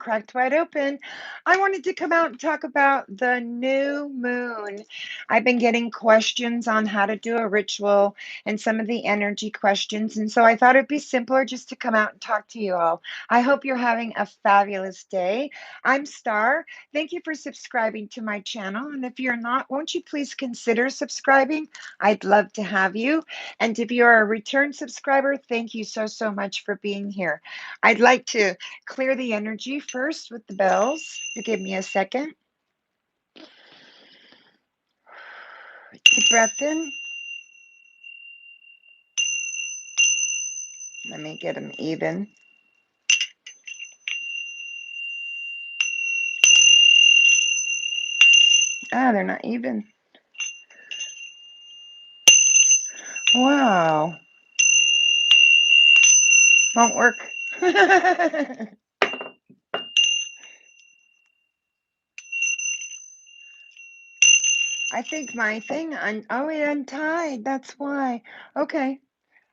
cracked wide open. I wanted to come out and talk about the new moon. I've been getting questions on how to do a ritual and some of the energy questions. And so I thought it'd be simpler just to come out and talk to you all. I hope you're having a fabulous day. I'm Star. Thank you for subscribing to my channel. And if you're not, won't you please consider subscribing? I'd love to have you. And if you're a return subscriber, thank you so, so much for being here. I'd like to clear the energy first with the bells. You give me a second. Deep breath in. Let me get them even. Ah, they're not even. Wow. Won't work. I think my thing, oh, it untied. That's why. Okay,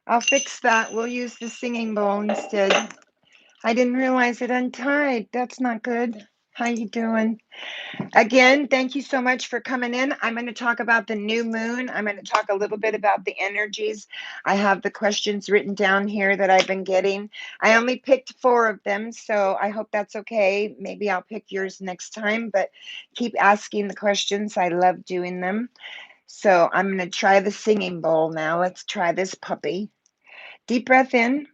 I'll fix that. We'll use the singing bowl instead. I didn't realize it untied. That's not good. How you doing? Again, thank you so much for coming in. I'm going to talk about the new moon. I'm going to talk a little bit about the energies. I have the questions written down here that I've been getting. I only picked 4 of them, so I hope that's okay. Maybe I'll pick yours next time, but keep asking the questions. I love doing them. So I'm going to try the singing bowl now. Let's try this puppy. Deep breath in.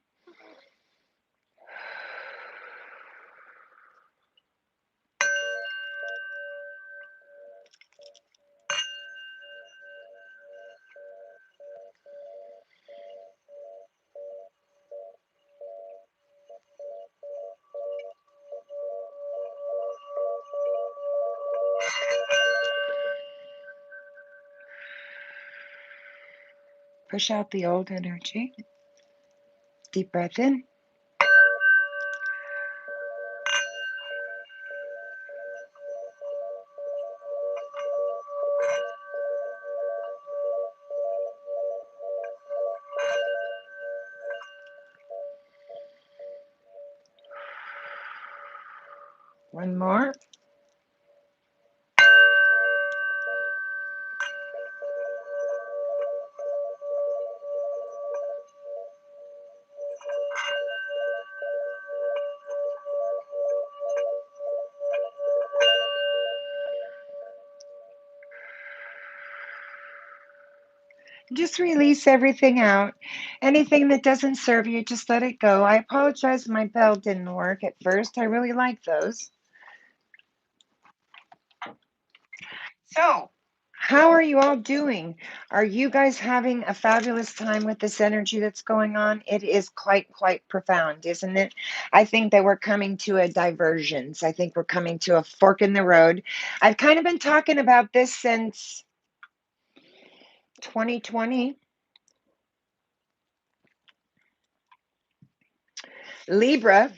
Push out the old energy. Deep breath in. One more. Just release everything out. Anything that doesn't serve you, just let it go. I apologize my bell didn't work at first. I really like those. So, how are you all doing? Are you guys having a fabulous time with this energy that's going on? It is quite profound, isn't it? I think that we're coming to a divergence. I think we're coming to a fork in the road. I've kind of been talking about this since 2020. Libra.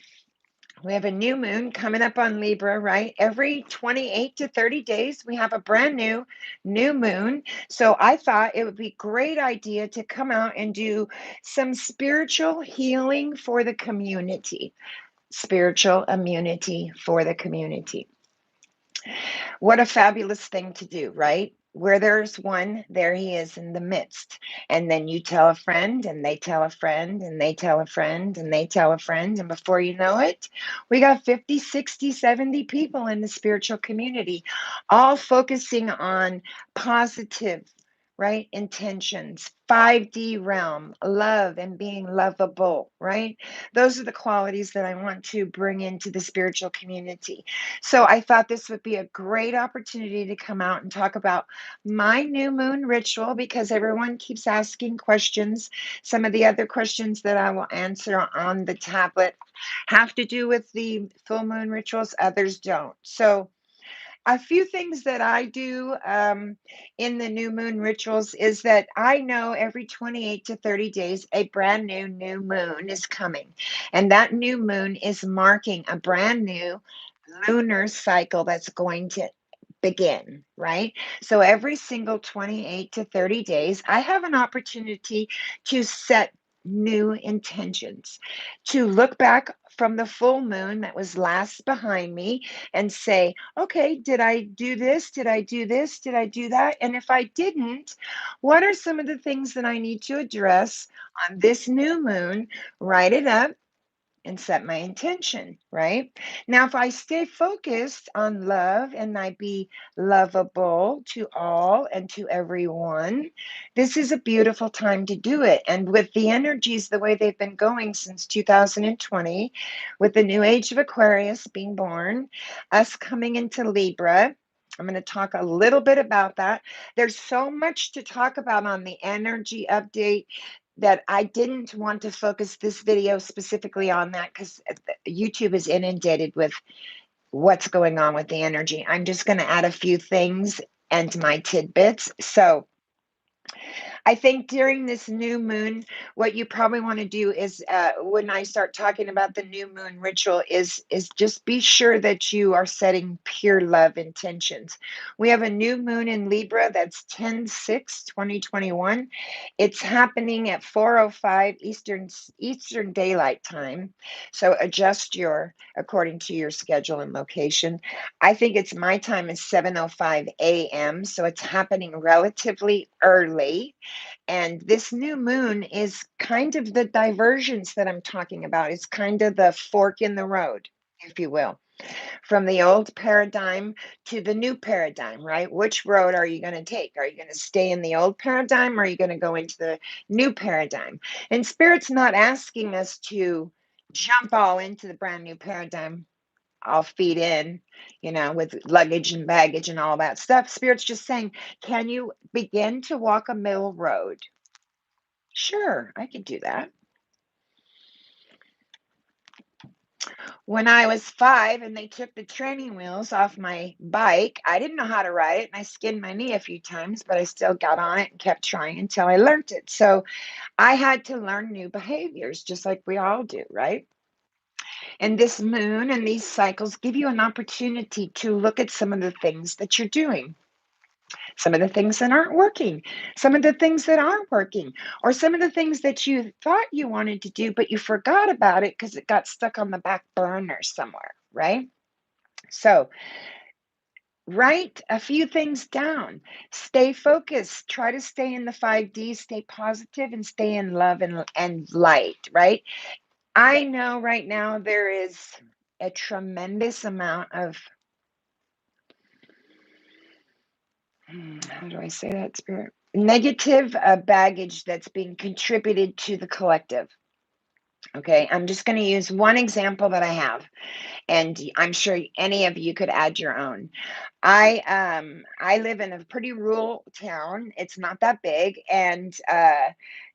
We have a new moon coming up on Libra, right? Every 28 to 30 days, we have a brand new moon. So I thought it would be a great idea to come out and do some spiritual healing for the community, spiritual immunity for the community. What a fabulous thing to do, right? Where there's one, there he is in the midst. And then you tell a friend, and they tell a friend, and they tell a friend, and they tell a friend. And before you know it, we got 50, 60, 70 people in the spiritual community, all focusing on positive, right? Intentions, 5D realm, love and being lovable, right? Those are the qualities that I want to bring into the spiritual community. So I thought this would be a great opportunity to come out and talk about my new moon ritual because everyone keeps asking questions. Some of the other questions that I will answer on the tablet have to do with the full moon rituals, others don't. So a few things that I do in the new moon rituals is that I know every 28 to 30 days, a brand new moon is coming. And that new moon is marking a brand new lunar cycle that's going to begin, right? So every single 28 to 30 days, I have an opportunity to set new intentions, to look back from the full moon that was last behind me and say, okay, did I do this? Did I do this? Did I do that? And if I didn't, what are some of the things that I need to address on this new moon? Write it up and set my intention, right? Now, if I stay focused on love and I be lovable to all and to everyone, this is a beautiful time to do it. And with the energies the way they've been going since 2020, with the new age of Aquarius being born, us coming into Libra, I'm going to talk a little bit about that. There's so much to talk about on the energy update that I didn't want to focus this video specifically on that because YouTube is inundated with what's going on with the energy. I'm just going to add a few things and my tidbits. So I think during this new moon, what you probably want to do is when I start talking about the new moon ritual is just be sure that you are setting pure love intentions. We have a new moon in Libra that's 10/6/2021. It's happening at 4:05 Eastern Daylight Time. So adjust your according to your schedule and location. I think it's my time is 7:05 a.m. So it's happening relatively early. And this new moon is kind of the diversions that I'm talking about. It's kind of the fork in the road, if you will, from the old paradigm to the new paradigm, right? Which road are you going to take? Are you going to stay in the old paradigm or are you going to go into the new paradigm? And Spirit's not asking us to jump all into the brand new paradigm. I'll feed in, with luggage and baggage and all that stuff. Spirit's just saying, can you begin to walk a middle road? Sure, I could do that. When I was 5 and they took the training wheels off my bike, I didn't know how to ride it and I skinned my knee a few times, but I still got on it and kept trying until I learned it. So I had to learn new behaviors, just like we all do, right? And this moon and these cycles give you an opportunity to look at some of the things that you're doing, some of the things that aren't working, some of the things that are working, or some of the things that you thought you wanted to do, but you forgot about it because it got stuck on the back burner somewhere, right? So, write a few things down. Stay focused. Try to stay in the 5D, stay positive, and stay in love and light, right? I know right now there is a tremendous amount of, how do I say that, Spirit? Negative baggage that's being contributed to the collective. Okay, I'm just going to use one example that I have, and I'm sure any of you could add your own. I live in a pretty rural town. It's not that big, and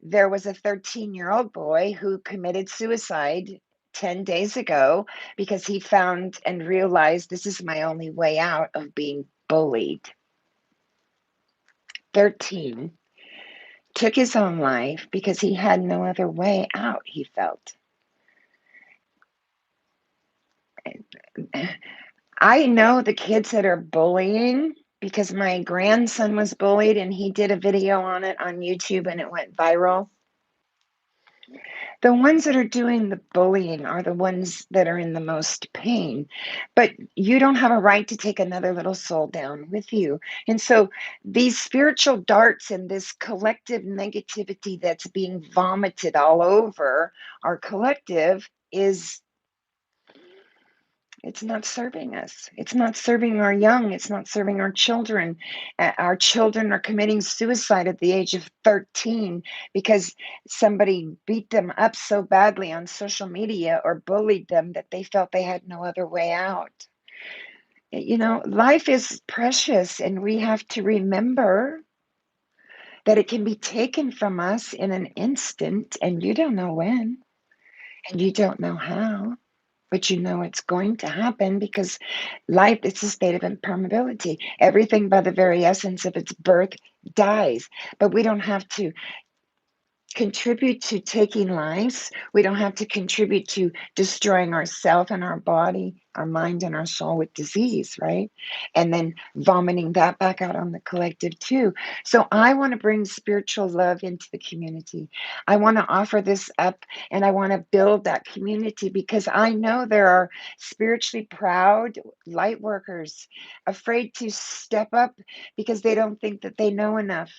there was a 13-year-old boy who committed suicide 10 days ago because he found and realized this is my only way out of being bullied. 13 took his own life because he had no other way out, he felt. I know the kids that are bullying because my grandson was bullied and he did a video on it on YouTube and it went viral. The ones that are doing the bullying are the ones that are in the most pain. But you don't have a right to take another little soul down with you. And so these spiritual darts and this collective negativity that's being vomited all over our collective it's not serving us. It's not serving our young. It's not serving our children. Our children are committing suicide at the age of 13 because somebody beat them up so badly on social media or bullied them that they felt they had no other way out. Life is precious, and we have to remember that it can be taken from us in an instant, and you don't know when, and you don't know how. But it's going to happen because life is a state of impermeability. Everything by the very essence of its birth dies. But we don't have to contribute to taking lives. We don't have to contribute to destroying ourselves and our body our mind and our soul with disease, right? And then vomiting that back out on the collective too. So I want to bring spiritual love into the community. I want to offer this up and I want to build that community because I know there are spiritually proud light workers afraid to step up because they don't think that they know enough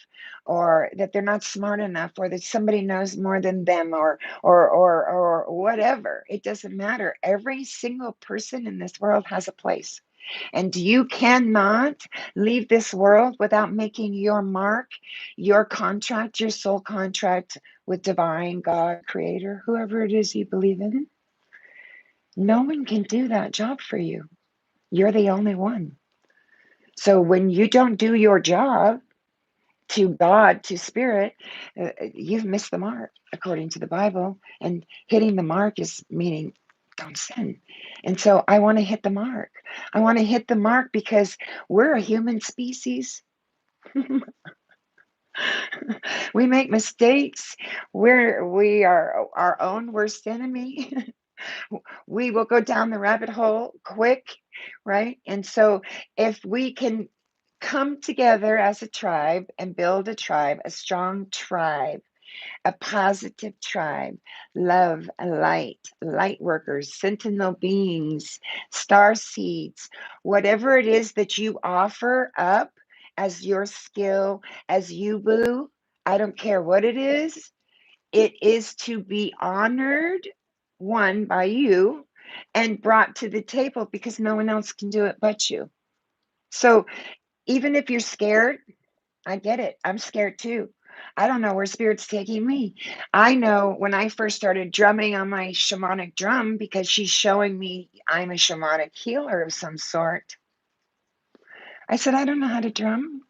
or that they're not smart enough or that somebody knows more than them or whatever. It doesn't matter. Every single person in this world has a place. And you cannot leave this world without making your mark, your contract, your soul contract with divine God, creator, whoever it is you believe in. No one can do that job for you. You're the only one. So when you don't do your job to God, to spirit, you've missed the mark according to the Bible. And hitting the mark is meaning don't sin. And so I want to hit the mark. I want to hit the mark because we're a human species. We make mistakes. We are our own worst enemy. We will go down the rabbit hole quick, right? And so if we can come together as a tribe and build a tribe, a strong tribe, a positive tribe, love, light workers, sentinel beings, star seeds, whatever it is that you offer up as your skill, as you boo, I don't care what it is to be honored, one, by you, and brought to the table because no one else can do it but you. So even if you're scared, I get it. I'm scared too. I don't know where spirit's taking me. I know when I first started drumming on my shamanic drum because she's showing me I'm a shamanic healer of some sort. I said, I don't know how to drum.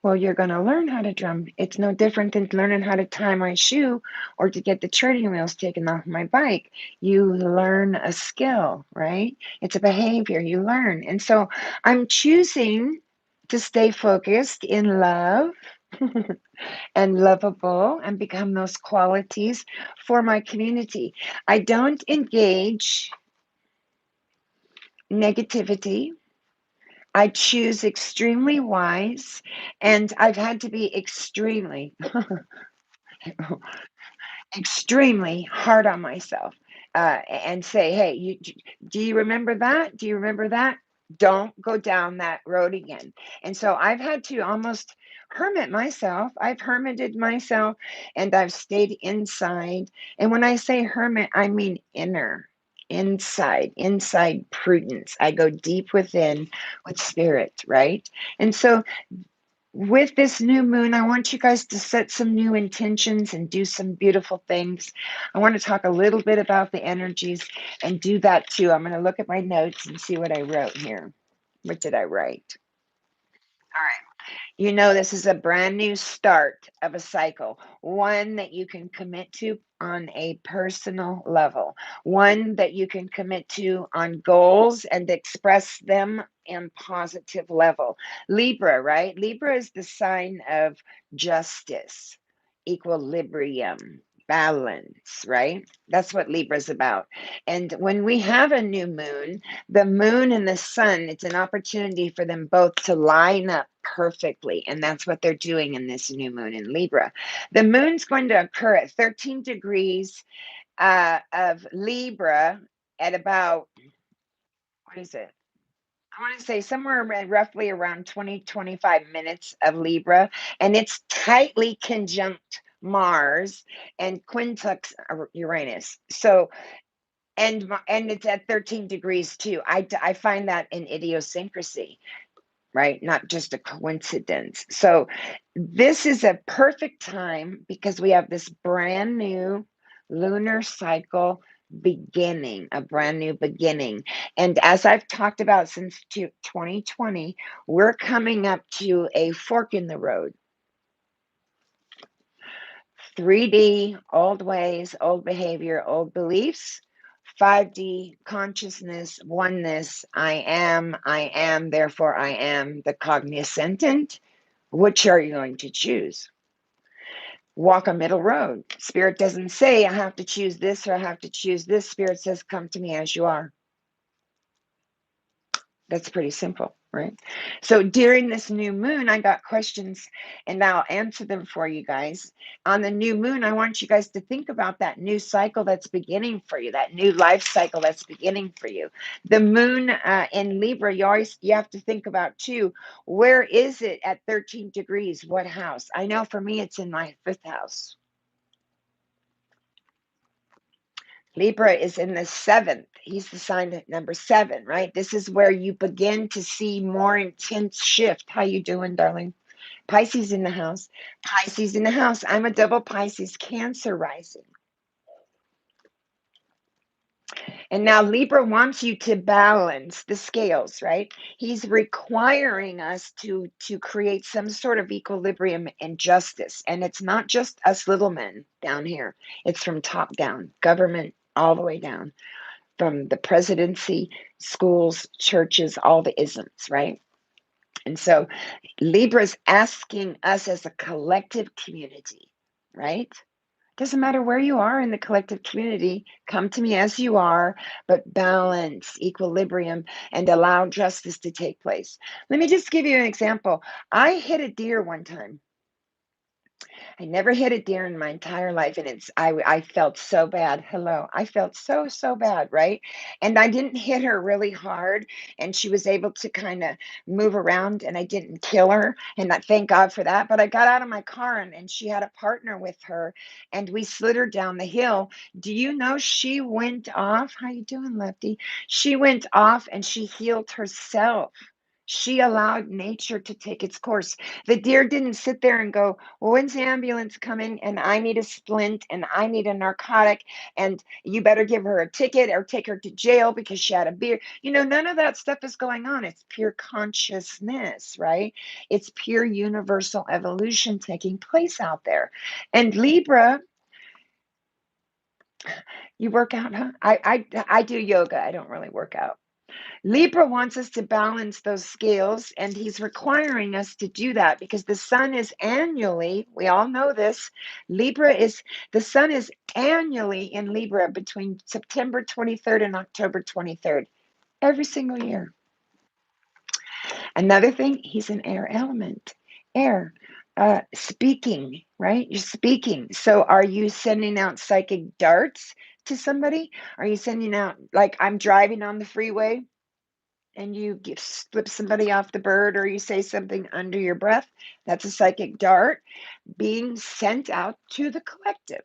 Well, you're going to learn how to drum. It's no different than learning how to tie my shoe or to get the training wheels taken off my bike. You learn a skill, right? It's a behavior you learn. And so I'm choosing to stay focused in love and lovable and become those qualities for my community. I don't engage negativity. I choose extremely wise, and I've had to be extremely hard on myself and say, hey, do you remember that? Do you remember that? Don't go down that road again. And so I've had to almost hermit myself. I've hermited myself and I've stayed inside. And when I say hermit, I mean inside prudence. I go deep within with spirit, right? And so with this new moon, I want you guys to set some new intentions and do some beautiful things. I want to talk a little bit about the energies and do that too. I'm going to look at my notes and see what I wrote here. What did I write? All right. You know, this is a brand new start of a cycle, one that you can commit to on a personal level, one that you can commit to on goals and express them in positive level. Libra, right? Libra is the sign of justice, equilibrium, balance, right? That's what Libra is about. And when we have a new moon, the moon and the sun, it's an opportunity for them both to line up perfectly. And that's what they're doing in this new moon in Libra. The moon's going to occur at 13 degrees of Libra at about, what is it? I want to say somewhere around, roughly around 20, 25 minutes of Libra. And it's tightly conjunct Mars and quintux Uranus. So and it's at 13 degrees too. I find that an idiosyncrasy, right? Not just a coincidence. So this is a perfect time because we have this brand new lunar cycle beginning, a brand new beginning. And as I've talked about since 2020, we're coming up to a fork in the road. 3D, old ways, old behavior, old beliefs. 5D, consciousness, oneness, I am, therefore I am, the cognoscent. Which are you going to choose? Walk a middle road. Spirit doesn't say, I have to choose this or I have to choose this. Spirit says, come to me as you are. That's pretty simple, right? So during this new moon, I got questions and I'll answer them for you guys. On the new moon, I want you guys to think about that new cycle that's beginning for you, that new life cycle that's beginning for you. The moon in Libra, you have to think about too, where is it at 13 degrees? What house? I know for me, it's in my 5th house. Libra is in the 7th. He's the sign number 7, right? This is where you begin to see more intense shift. How you doing, darling? Pisces in the house. Pisces in the house. I'm a double Pisces, Cancer rising. And now Libra wants you to balance the scales, right? He's requiring us to create some sort of equilibrium and justice. And it's not just us little men down here. It's from top down, government all the way down. From the presidency, schools, churches, all the isms, right? And so Libra's asking us as a collective community, right? Doesn't matter where you are in the collective community, come to me as you are, but balance, equilibrium, and allow justice to take place. Let me just give you an example. I hit a deer one time. I never hit a deer in my entire life, and I felt so bad. Hello, I felt so bad, right? And I didn't hit her really hard, and she was able to kind of move around, and I didn't kill her, and I thank God for that. But I got out of my car, and she had a partner with her, and we slid her down the hill. Do you know she went off? How you doing, Lefty? She went off, and she healed herself. She allowed nature to take its course. The deer didn't sit there and go, well, when's the ambulance coming? And I need a splint and I need a narcotic. And you better give her a ticket or take her to jail because she had a beer. You know, none of that stuff is going on. It's pure consciousness, right? It's pure universal evolution taking place out there. And Libra, you work out, huh? I do yoga. I don't really work out. Libra wants us to balance those scales, and he's requiring us to do that because the sun is annually, we all know this, the sun is annually in Libra between September 23rd and October 23rd, every single year. Another thing, he's an air element. Air, speaking, right? You're speaking. So are you sending out psychic darts to somebody? Are you sending out, like, I'm driving on the freeway and you flip somebody off the bird or you say something under your breath, that's a psychic dart being sent out to the collective.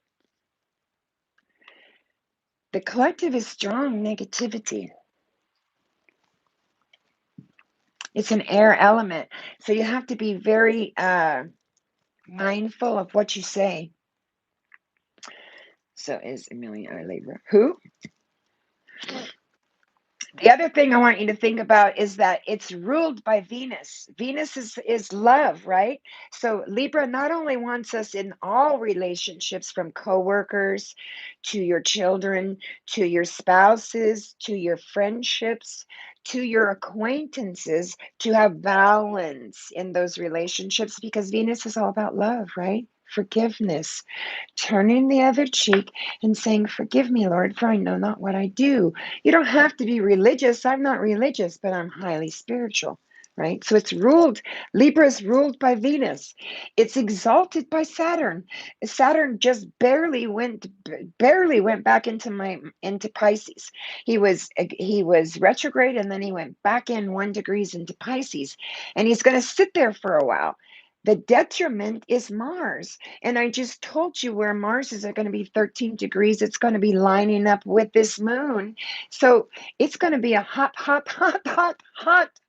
The collective is strong negativity. It's an air element. So you have to be very mindful of what you say. So is Amelia our Libra? Who? The other thing I want you to think about is that it's ruled by Venus. Venus is love, right? So Libra not only wants us in all relationships, from coworkers to your children, to your spouses, to your friendships, to your acquaintances, to have balance in those relationships, because Venus is all about love, right? Forgiveness, turning the other cheek and saying, forgive me, Lord, for I know not what I do. You don't have to be religious. I'm not religious, but I'm highly spiritual, right? So it's ruled, Libra is ruled by Venus. It's exalted by Saturn. Saturn just barely went back into Pisces. He was retrograde, and then he went back in 1 degree into Pisces, and he's going to sit there for a while. The detriment is Mars. And I just told you where Mars is going to be 13 degrees. It's going to be lining up with this moon. So it's going to be a hot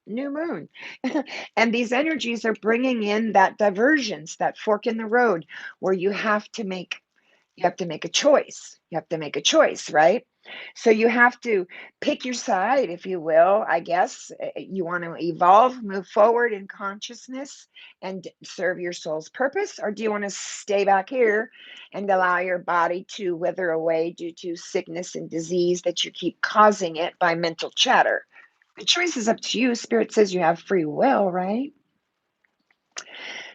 new moon. And these energies are bringing in that divergence, that fork in the road, where you have to make a choice. You have to make a choice, right? So you have to pick your side, if you will, I guess. You want to evolve, move forward in consciousness and serve your soul's purpose, or do you want to stay back here and allow your body to wither away due to sickness and disease that you keep causing it by mental chatter? The choice is up to you. Spirit says you have free will, right?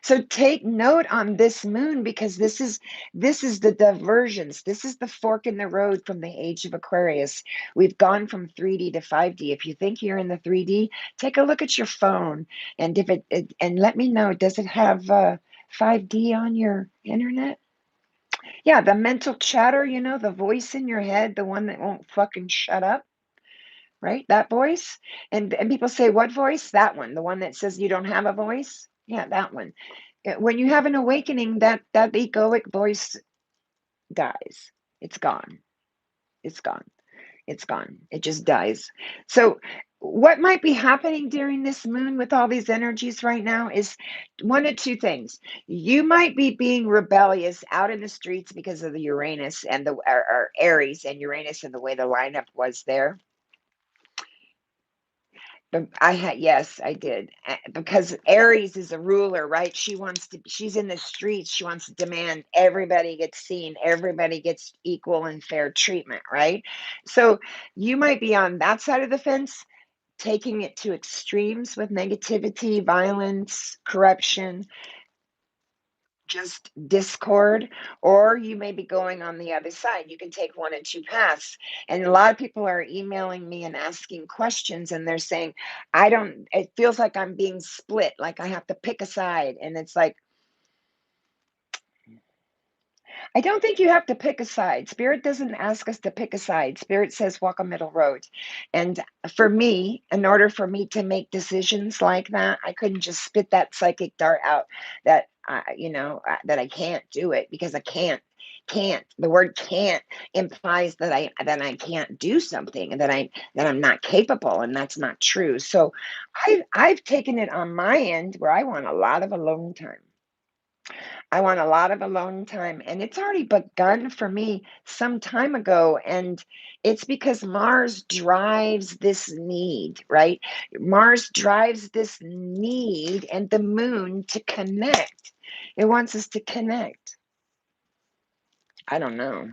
So take note on this moon, because this is the diversions. This is the fork in the road from the age of Aquarius. We've gone from 3D to 5D. If you think you're in the 3D, take a look at your phone, and if and let me know, does it have 5D on your internet? Yeah, the mental chatter, the voice in your head, the one that won't fucking shut up, right? That voice. And people say, what voice? That one, the one that says you don't have a voice. Yeah, that one. When you have an awakening, that egoic voice dies. It's gone. It's gone. It's gone. It just dies. So what might be happening during this moon with all these energies right now is one of two things. You might be being rebellious out in the streets because of the Uranus and the or Aries and Uranus and the way the lineup was there. But yes, I did. Because Aries is a ruler, right? She's in the streets. She wants to demand everybody gets seen, everybody gets equal and fair treatment, right? So you might be on that side of the fence, taking it to extremes with negativity, violence, corruption, just discord, or you may be going on the other side. You can take one and two paths. And a lot of people are emailing me and asking questions, and they're saying, it feels like I'm being split, like I have to pick a side. And it's like, I don't think you have to pick a side. Spirit doesn't ask us to pick a side. Spirit says walk a middle road. And for me, in order for me to make decisions like that, I couldn't just spit that psychic dart out that that I can't do it, because I can't. Can't. The word can't implies that I can't do something, and that I'm not capable, and that's not true. So I've taken it on my end where I want a lot of alone time. I want a lot of alone time, and it's already begun for me some time ago. And it's because Mars drives this need, right? Mars drives this need, and the moon to connect. It wants us to connect. I don't know.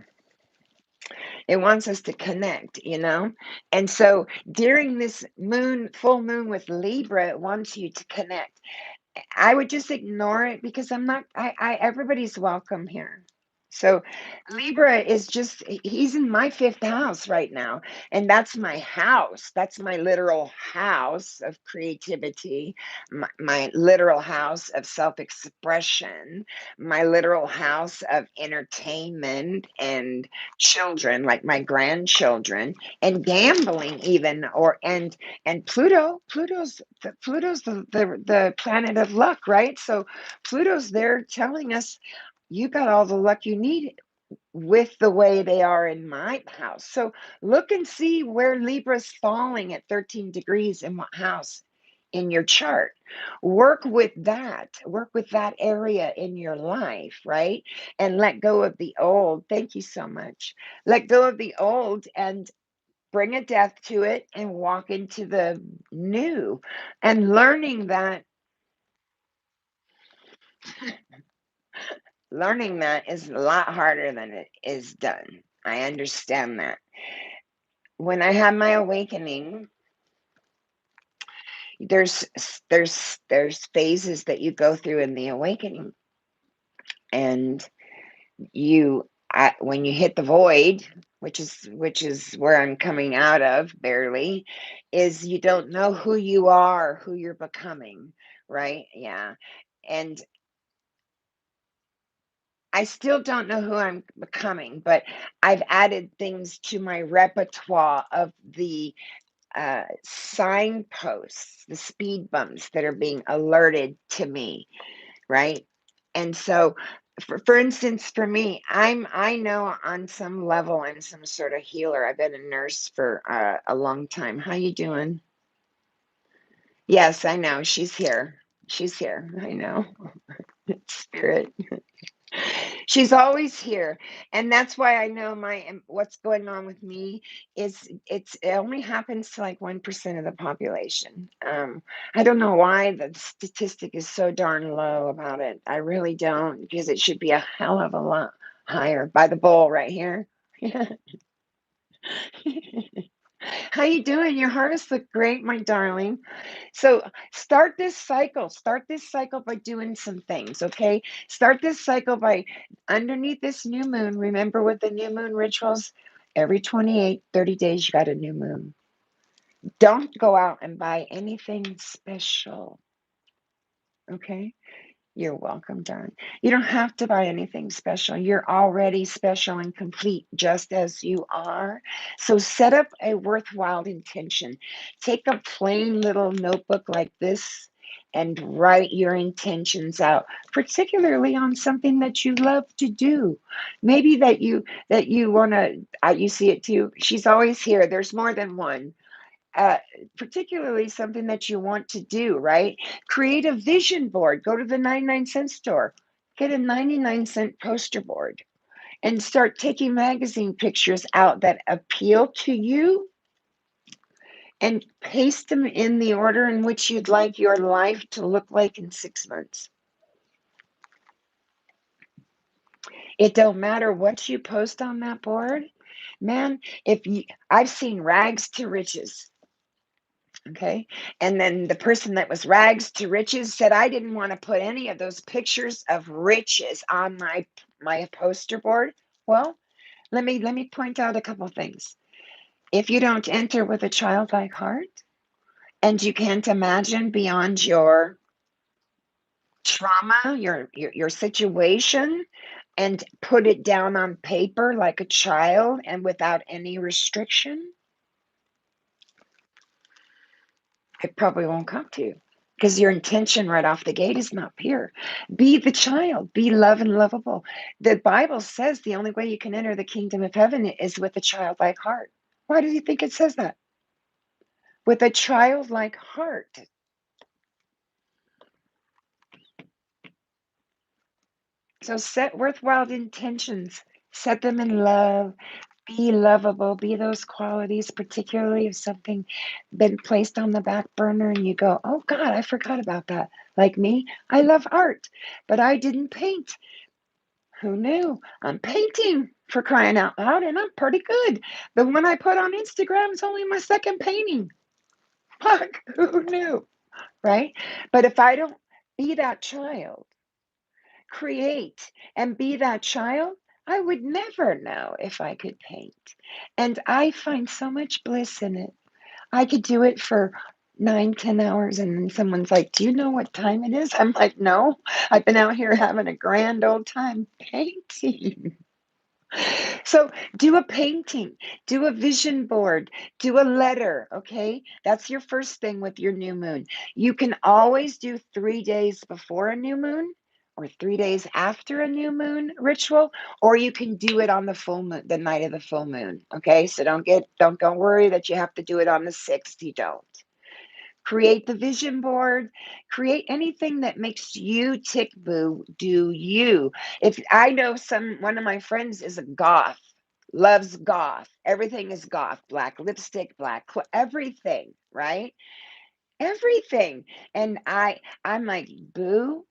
It wants us to connect. And so during this full moon with Libra, it wants you to connect. I would just ignore it, because I'm not, everybody's welcome here. So Libra is he's in my fifth house right now. And that's my house. That's my literal house of creativity, my literal house of self expression, my literal house of entertainment and children, like my grandchildren, and gambling, even, and Pluto's the planet of luck, right? So Pluto's there telling us you got all the luck you need with the way they are in my house. So look and see where Libra's falling at 13 degrees in what house in your chart. Work with that. Work with that area in your life, right? And let go of the old. Thank you so much. Let go of the old and bring a death to it and walk into the new. And learning that is a lot harder than it is done. I understand that. When I had my awakening, there's there's phases that you go through in the awakening, and when you hit the void, which is where I'm coming out of barely, is you don't know who you are, who you're becoming, right? Yeah. And I still don't know who I'm becoming, but I've added things to my repertoire of the signposts, the speed bumps that are being alerted to me, right? And so, for instance, for me, I know on some level I'm some sort of healer. I've been a nurse for a long time. How you doing? Yes, I know. She's here. She's here. I know. Spirit. She's always here. And that's why I know what's going on with me is it only happens to like 1% of the population. I don't know why the statistic is so darn low about it. I really don't, because it should be a hell of a lot higher. By the bowl right here. How you doing? Your harvest look great, my darling. So start this cycle. Start this cycle by doing some things, okay? Start this cycle by underneath this new moon. Remember with the new moon rituals, every 28, 30 days you got a new moon. Don't go out and buy anything special, okay? You're welcome, darling. You don't have to buy anything special. You're already special and complete just as you are. So set up a worthwhile intention. Take a plain little notebook like this and write your intentions out, particularly on something that you love to do. Maybe that you want to you see it too. She's always here. There's more than one, uh, particularly something that you want to do, right? Create a vision board. Go to the 99-cent store, get a 99-cent poster board, and start taking magazine pictures out that appeal to you and paste them in the order in which you'd like your life to look like in 6 months. It don't matter what you post on that board, man. I've seen rags to riches. Okay. And then the person that was rags to riches said, I didn't want to put any of those pictures of riches on my poster board. Well, let me point out a couple things. If you don't enter with a childlike heart and you can't imagine beyond your trauma, your situation, and put it down on paper like a child and without any restriction, it probably won't come to you because your intention right off the gate is not pure. Be the child, be love and lovable. The Bible says the only way you can enter the kingdom of heaven is with a childlike heart. Why do you think it says that? With a childlike heart. So set worthwhile intentions, set them in love, be lovable, be those qualities, particularly if something been placed on the back burner and you go, oh God, I forgot about that. Like me, I love art, but I didn't paint. Who knew? I'm painting, for crying out loud, and I'm pretty good. The one I put on Instagram is only my second painting. Fuck, who knew? Right? But if I don't be that child, create and be that child, I would never know if I could paint. And I find so much bliss in it. I could do it for 9, 10 hours, and then someone's like, do you know what time it is? I'm like, no, I've been out here having a grand old time painting. So do a painting, do a vision board, do a letter, okay? That's your first thing with your new moon. You can always do 3 days before a new moon or 3 days after a new moon ritual, or you can do it on the full moon, the night of the full moon, okay? So don't worry that you have to do it on the 6th. You don't. Create the vision board, create anything that makes you tick, boo. Do you? If I know one of my friends is a goth, loves goth, everything is goth, black lipstick, everything, right? Everything. And I'm like, boo,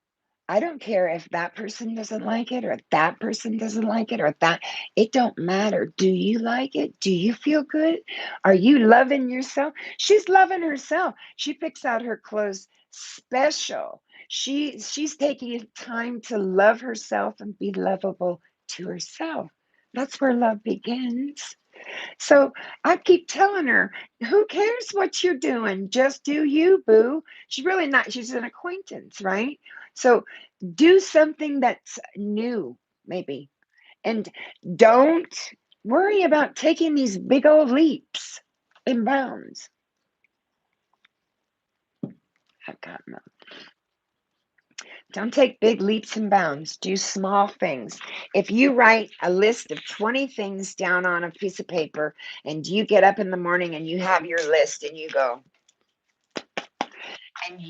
I don't care if that person doesn't like it or that person doesn't like it or that. It don't matter. Do you like it? Do you feel good? Are you loving yourself? She's loving herself. She picks out her clothes special. She's taking time to love herself and be lovable to herself. That's where love begins. So I keep telling her, who cares what you're doing? Just do you, boo. She's really not, she's an acquaintance, right? So do something that's new, maybe. And don't worry about taking these big old leaps and bounds. I've got them. Don't take big leaps and bounds. Do small things. If you write a list of 20 things down on a piece of paper and you get up in the morning and you have your list and you go, and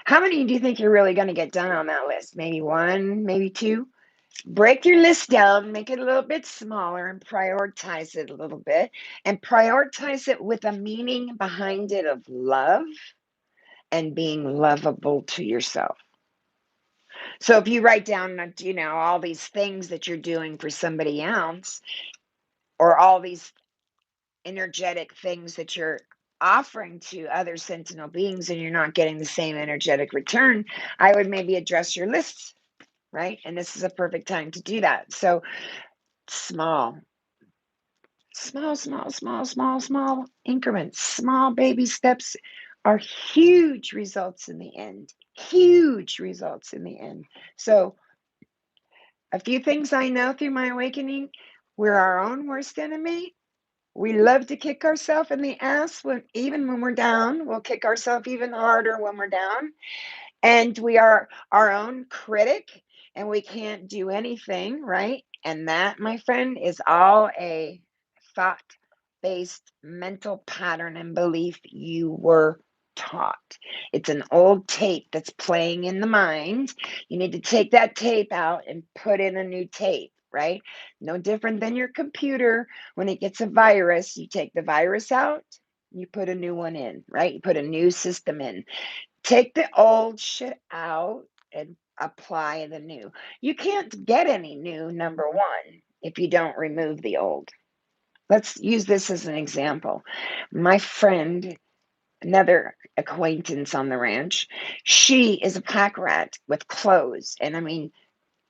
how many do you think you're really going to get done on that list? Maybe one, maybe two? Break your list down, make it a little bit smaller, and prioritize it a little bit. And prioritize it with a meaning behind it of love and being lovable to yourself. So if you write down, all these things that you're doing for somebody else, or all these energetic things that you're offering to other sentinel beings and you're not getting the same energetic return, I would maybe address your lists, right? And this is a perfect time to do that. So small, small increments, small baby steps are huge results in the end. Huge results in the end. So a few things I know through my awakening: we're our own worst enemy. We love to kick ourselves in the ass even when we're down. We'll kick ourselves even harder when we're down. And we are our own critic and we can't do anything, right? And that, my friend, is all a thought based mental pattern and belief you were taught. It's an old tape that's playing in the mind. You need to take that tape out and put in a new tape, right? No different than your computer. When it gets a virus, you take the virus out, you put a new one in, right? You put a new system in. Take the old shit out and apply the new. You can't get any new, number one, if you don't remove the old. Let's use this as an example. My friend, another acquaintance on the ranch, she is a pack rat with clothes. And I mean,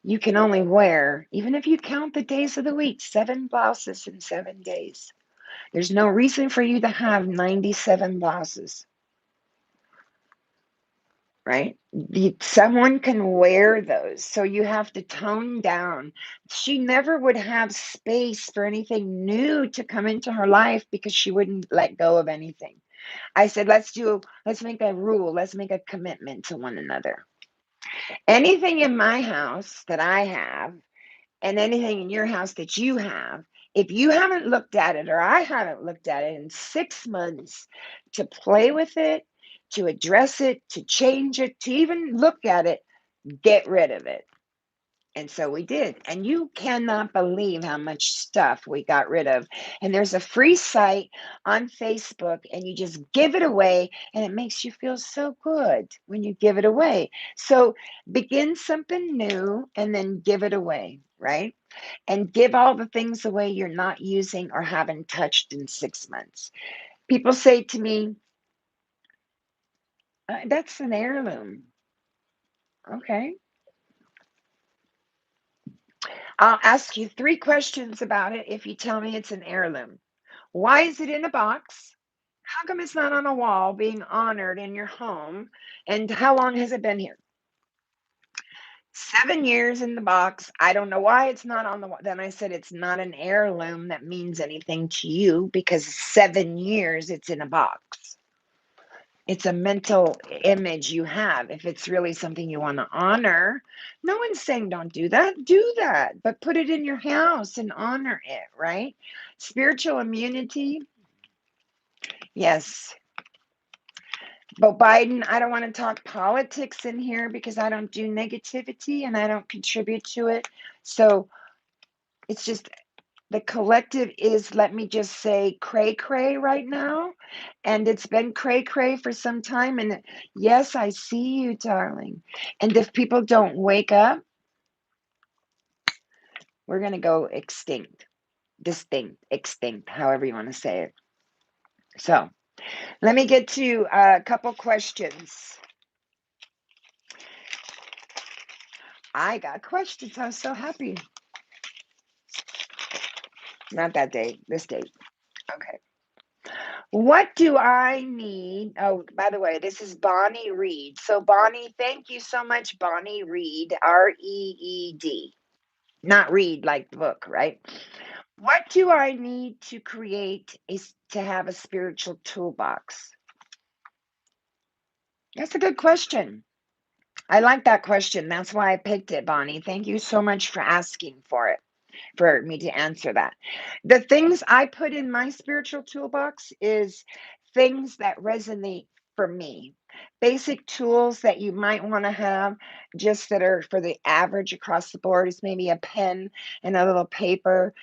you can only wear, even if you count the days of the week, 7 blouses in 7 days. There's no reason for you to have 97 blouses. Right? Someone can wear those. So you have to tone down. She never would have space for anything new to come into her life because she wouldn't let go of anything. I said, let's make a rule. Let's make a commitment to one another. Anything in my house that I have and anything in your house that you have, if you haven't looked at it or I haven't looked at it in 6 months to play with it, to address it, to change it, to even look at it, get rid of it. And so we did. And you cannot believe how much stuff we got rid of. And there's a free site on Facebook, and you just give it away, and it makes you feel so good when you give it away. So begin something new and then give it away, right? And give all the things away you're not using or haven't touched in 6 months. People say to me, that's an heirloom. Okay. I'll ask you 3 questions about it if you tell me it's an heirloom. Why is it in a box? How come it's not on a wall being honored in your home? And how long has it been here? 7 years in the box. I don't know why it's not on the wall. Then I said it's not an heirloom that means anything to you because 7 years it's in a box. It's a mental image you have. If it's really something you want to honor, no one's saying don't do that. Do that, but put it in your house and honor it, right? Spiritual immunity, yes. But Biden, I don't want to talk politics in here because I don't do negativity and I don't contribute to it. So it's just the collective is, let me just say, cray cray right now. And it's been cray cray for some time. And yes, I see you, darling. And if people don't wake up, we're going to go extinct, distinct, extinct, however you want to say it. So let me get to a couple questions. I got questions. I was so happy. Not that date, this date. Okay. What do I need? Oh, by the way, this is Bonnie Reed. So, Bonnie, thank you so much, Bonnie Reed, Reed. Not read like the book, right? What do I need to create to have a spiritual toolbox? That's a good question. I like that question. That's why I picked it, Bonnie. Thank you so much for asking for me to answer that. The things I put in my spiritual toolbox is things that resonate for me. basic tools that you might want to have just that are for the average across the board is maybe a pen and a little paper.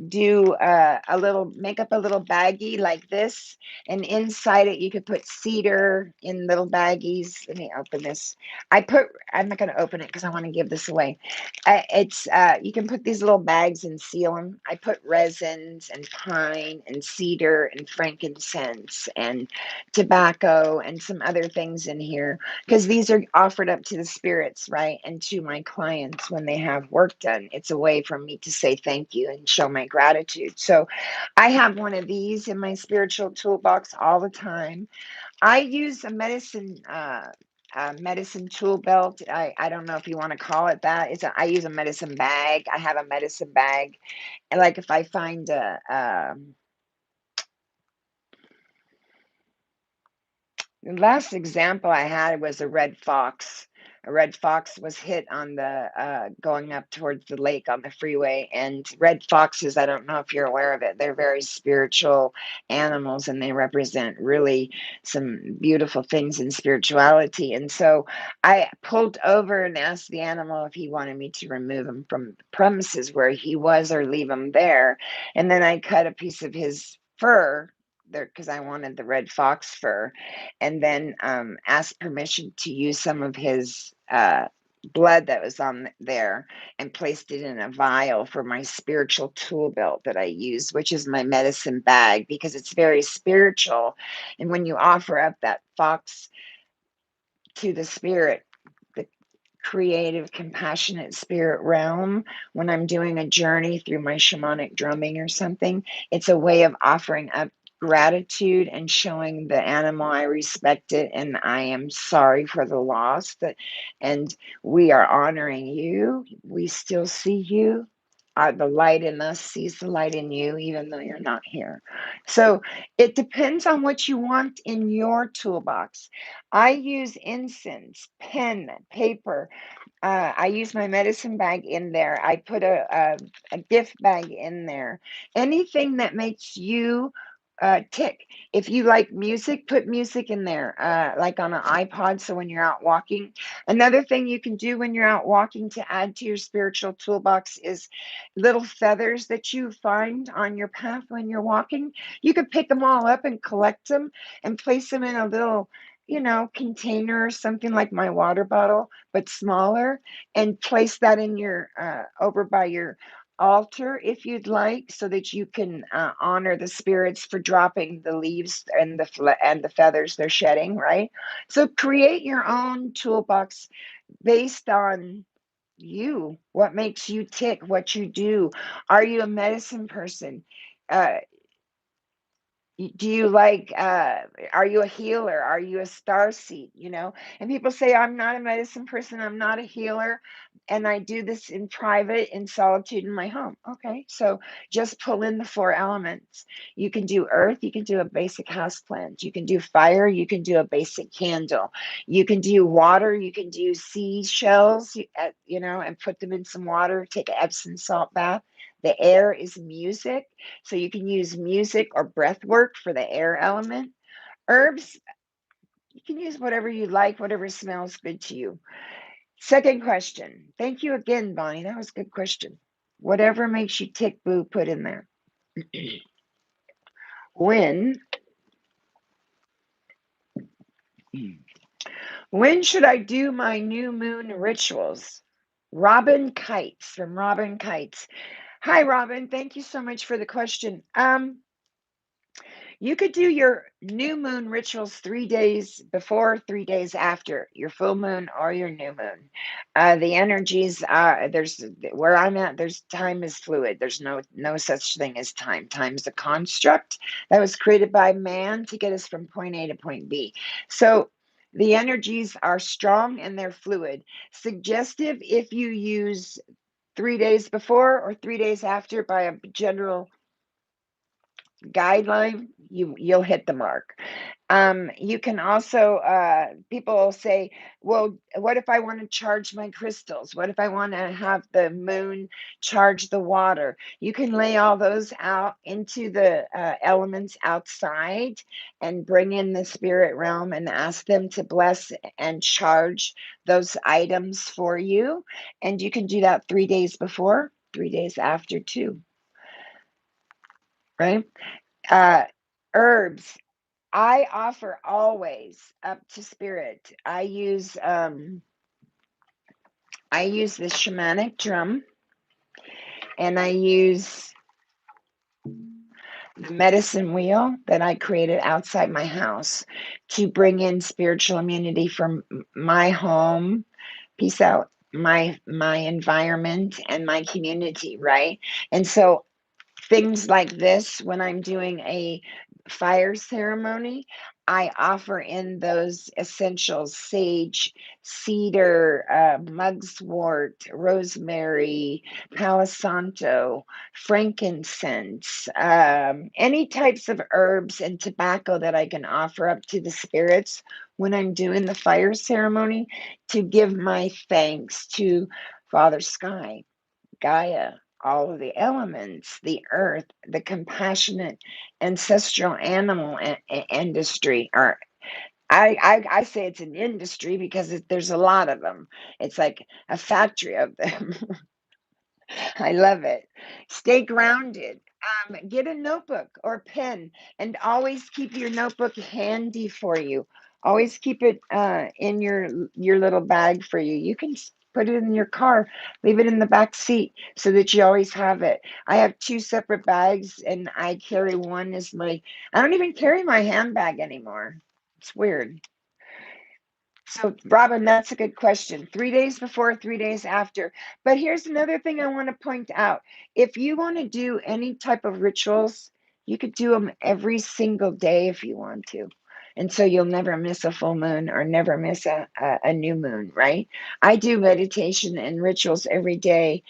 Do a little, make up a little baggie like this, and inside it you could put cedar in little baggies. Let me open this. I'm not going to open it because I want to give this away. It's You can put these little bags and seal them. I put resins and pine and cedar and frankincense and tobacco and some other things in here because these are offered up to the spirits, right? And to my clients when they have work done. It's a way for me to say thank you and show my gratitude. So I have one of these in my spiritual toolbox all the time. I use a medicine tool belt. I don't know if you want to call it that. I use a medicine bag. I have a medicine bag. And like if I find the last example I had was a red fox. A red fox was hit on the going up towards the lake on the freeway. And red foxes, I don't know if you're aware of it, they're very spiritual animals and they represent really some beautiful things in spirituality. And so I pulled over and asked the animal if he wanted me to remove him from the premises where he was or leave him there. And then I cut a piece of his fur there because I wanted the red fox fur, and then asked permission to use some of his blood that was on there and placed it in a vial for my spiritual tool belt that I use, which is my medicine bag because it's very spiritual. And when you offer up that fox to the spirit, the creative, compassionate spirit realm, when I'm doing a journey through my shamanic drumming or something, it's a way of offering up gratitude and showing the animal I respect it and I am sorry for the loss that, and we are honoring you. We still see you. The light in us sees the light in you, even though you're not here. So it depends on what you want in your toolbox. I use incense, pen, paper. I use my medicine bag in there. I put a gift bag in there. Anything that makes you tick. If you like music, put music in there, like on an iPod. So when you're out walking, another thing you can do when you're out walking to add to your spiritual toolbox is little feathers that you find on your path when you're walking. You could pick them all up and collect them and place them in a little, container or something like my water bottle, but smaller, and place that in your over by your altar if you'd like, so that you can honor the spirits for dropping the leaves and the feathers they're shedding, right? So create your own toolbox based on you, what makes you tick, what you do. Are you a medicine person? uh, do you like are you a healer, are you a star seed, and people say I'm not a medicine person, I'm not a healer, and I do this in private, in solitude, in my home. Okay, so just pull in the four elements. You can do earth, you can do a basic house plant, you can do fire, you can do a basic candle, you can do water, you can do seashells, and put them in some water, take an Epsom salt bath. The air is music, so you can use music or breath work for the air element. Herbs, you can use whatever you like, whatever smells good to you. Second question. Thank you again, Bonnie. That was a good question. Whatever makes you tick, boo, put in there. When when should I do my new moon rituals? Robin Kites from Robin Kites. Hi, Robin. Thank you so much for the question. You could do your new moon rituals 3 days before, 3 days after your full moon or your new moon. The energies there's where I'm at. There's time is fluid. There's no such thing as time. Time's a construct that was created by man to get us from point A to point B. So the energies are strong and they're fluid. Suggestive if you use 3 days before or 3 days after by a general guideline, you'll hit the mark. You can also, people will say, well, what if I want to charge my crystals? What if I want to have the moon charge the water? You can lay all those out into the elements outside and bring in the spirit realm and ask them to bless and charge those items for you. And you can do that 3 days before, 3 days after, too, right? Uh, Herbs. I offer always up to spirit. I use the shamanic drum, and I use the medicine wheel that I created outside my house to bring in spiritual immunity from my home, peace out, my environment and my community, right? And so things like this, when I'm doing a fire ceremony, I offer in those essentials: sage, cedar, mugswort, rosemary, palo santo, frankincense, any types of herbs and tobacco that I can offer up to the spirits when I'm doing the fire ceremony, to give my thanks to Father Sky, Gaia, all of the elements, the earth, the compassionate ancestral animal industry. Or I say it's an industry because there's a lot of them. It's like a factory of them. I love it. Stay grounded. Get a notebook or pen, and always keep your notebook handy for you. Always keep it in your little bag for you. You can put it in your car, leave it in the back seat so that you always have it. I have two separate bags, and I carry one as my. I don't even carry my handbag anymore. It's weird. So, Robin, that's a good question. 3 days before, 3 days after. But here's another thing I want to point out. If you want to do any type of rituals, you could do them every single day if you want to. And so you'll never miss a full moon or never miss a new moon, right? I do meditation and rituals every day.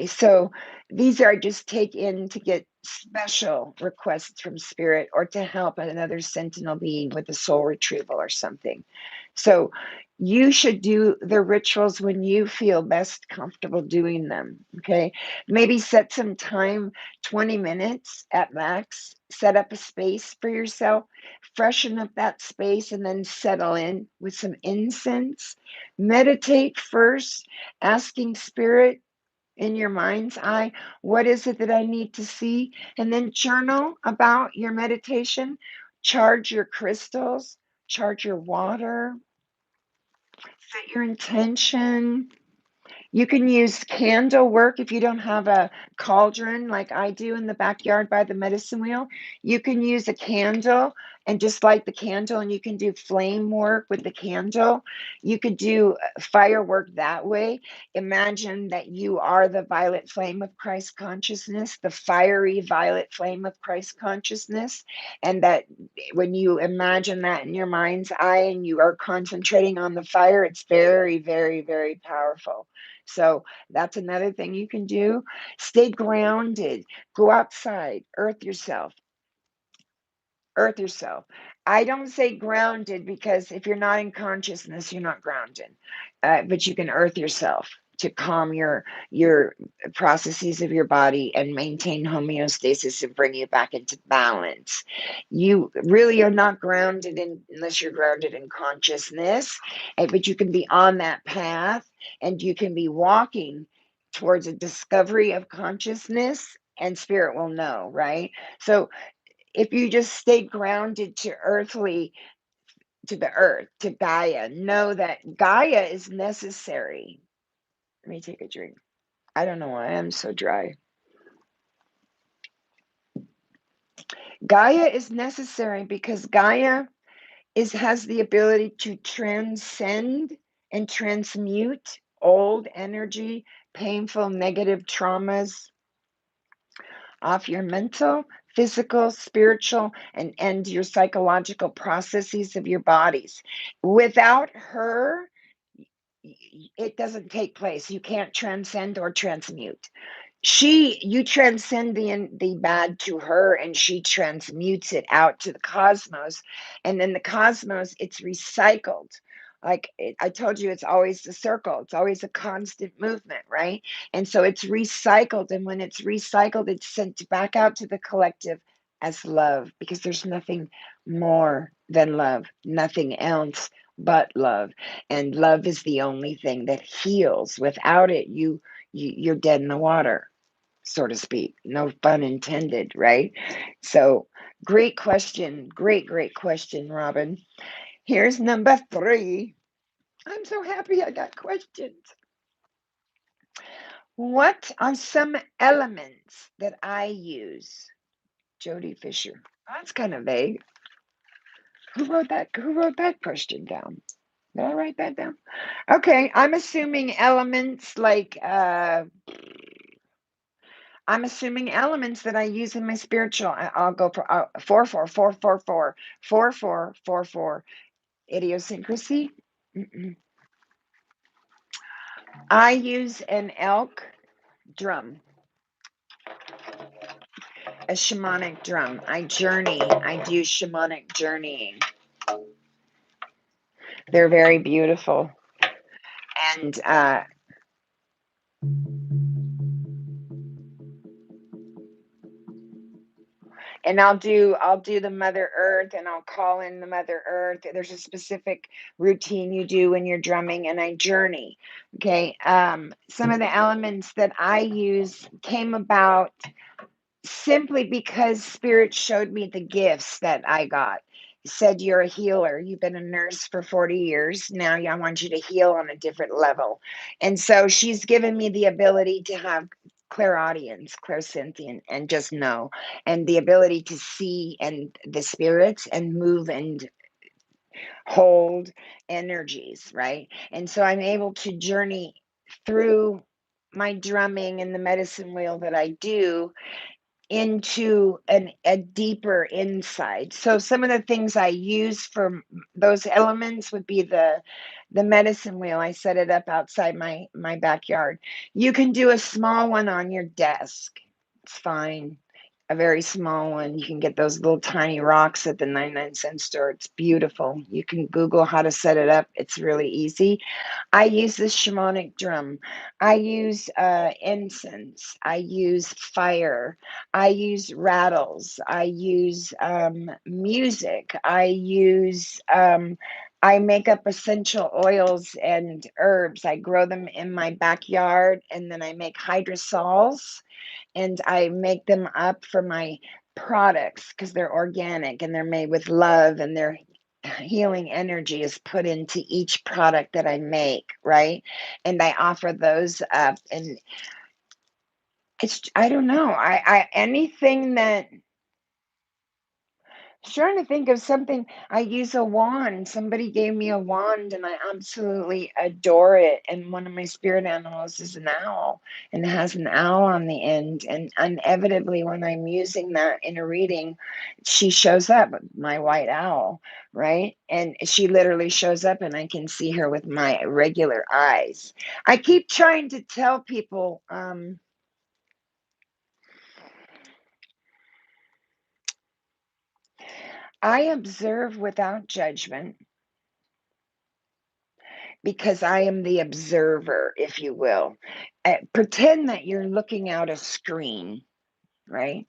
So these are just take in to get special requests from spirit or to help another sentinel being with a soul retrieval or something. So you should do the rituals when you feel best comfortable doing them. Okay. Maybe set some time, 20 minutes at max, set up a space for yourself, freshen up that space, and then settle in with some incense. Meditate first, asking spirit in your mind's eye, what is it that I need to see? And then journal about your meditation, charge your crystals, charge your water, set your intention. You can use candle work if you don't have a cauldron like I do in the backyard by the medicine wheel. You can use a candle and just light the candle, and you can do flame work with the candle. You could do firework that way. Imagine that you are the violet flame of Christ consciousness, the fiery violet flame of Christ consciousness. And that when you imagine that in your mind's eye and you are concentrating on the fire, it's very, very, very powerful. So that's another thing you can do. Stay grounded. Go outside. Earth yourself. Earth yourself. I don't say grounded because if you're not in consciousness, you're not grounded. But you can earth yourself to calm your processes of your body and maintain homeostasis and bring you back into balance. You really are not grounded unless you're grounded in consciousness, but you can be on that path, and you can be walking towards a discovery of consciousness, and spirit will know, right? So if you just stay grounded to earthly, to the earth, to Gaia, know that Gaia is necessary. Let me take a drink. I don't know why I'm so dry. Gaia is necessary because Gaia has the ability to transcend and transmute old energy, painful, negative traumas off your mental, physical, spiritual, and your psychological processes of your bodies. Without her, it doesn't take place. You can't transcend or transmute. you transcend the bad to her, and she transmutes it out to the cosmos, and then the cosmos, it's recycled. Like I told you, it's always the circle, it's always a constant movement, right? And so it's recycled, and when it's recycled, it's sent back out to the collective as love, because there's nothing more than love, nothing else but love. And love is the only thing that heals. Without it, you're dead in the water, so to speak. No pun intended, right? So, great question. Great question, Robin. Here's number 3. I'm so happy I got questions. What are some elements that I use? Jody Fisher. That's kind of vague. Who wrote that? Who wrote that question down? Did I write that down? Okay, I'm assuming elements like I'm assuming elements that I use in my spiritual. I'll go for 4 4 4 4 4 4 4 4 4. Idiosyncrasy. Mm-mm. I use an elk drum, a shamanic drum. I journey. I do shamanic journeying. They're very beautiful, and I'll do the Mother Earth, and I'll call in the Mother Earth. There's a specific routine you do when you're drumming, and I journey. Okay. Some of the elements that I use came about simply because Spirit showed me the gifts that I got. Said, you're a healer. You've been a nurse for 40 years. Now I want you to heal on a different level. And so she's given me the ability to have clairaudience, clairsentient, and just know, and the ability to see and the spirits and move and hold energies, right? And so I'm able to journey through my drumming and the medicine wheel that I do into a deeper insight. So some of the things I use for those elements would be the medicine wheel. I set it up outside my backyard. You can do a small one on your desk. It's fine. A very small one. You can get those little tiny rocks at the 99-cent store. It's beautiful. You can Google how to set it up. It's really easy. I use this shamanic drum. I use incense. I use fire. I use rattles. I use music. I make up essential oils and herbs. I grow them in my backyard, and then I make hydrosols, and I make them up for my products because they're organic and they're made with love, and their healing energy is put into each product that I make, right? And I offer those up, and I don't know. I anything that I was trying to think of something. I use a wand. Somebody gave me a wand, and I absolutely adore it. And one of my spirit animals is an owl, and it has an owl on the end. And inevitably, when I'm using that in a reading, she shows up, my white owl, right? And she literally shows up, and I can see her with my regular eyes. I keep trying to tell people, I observe without judgment, because I am the observer, if you will. Pretend that you're looking out a screen, right?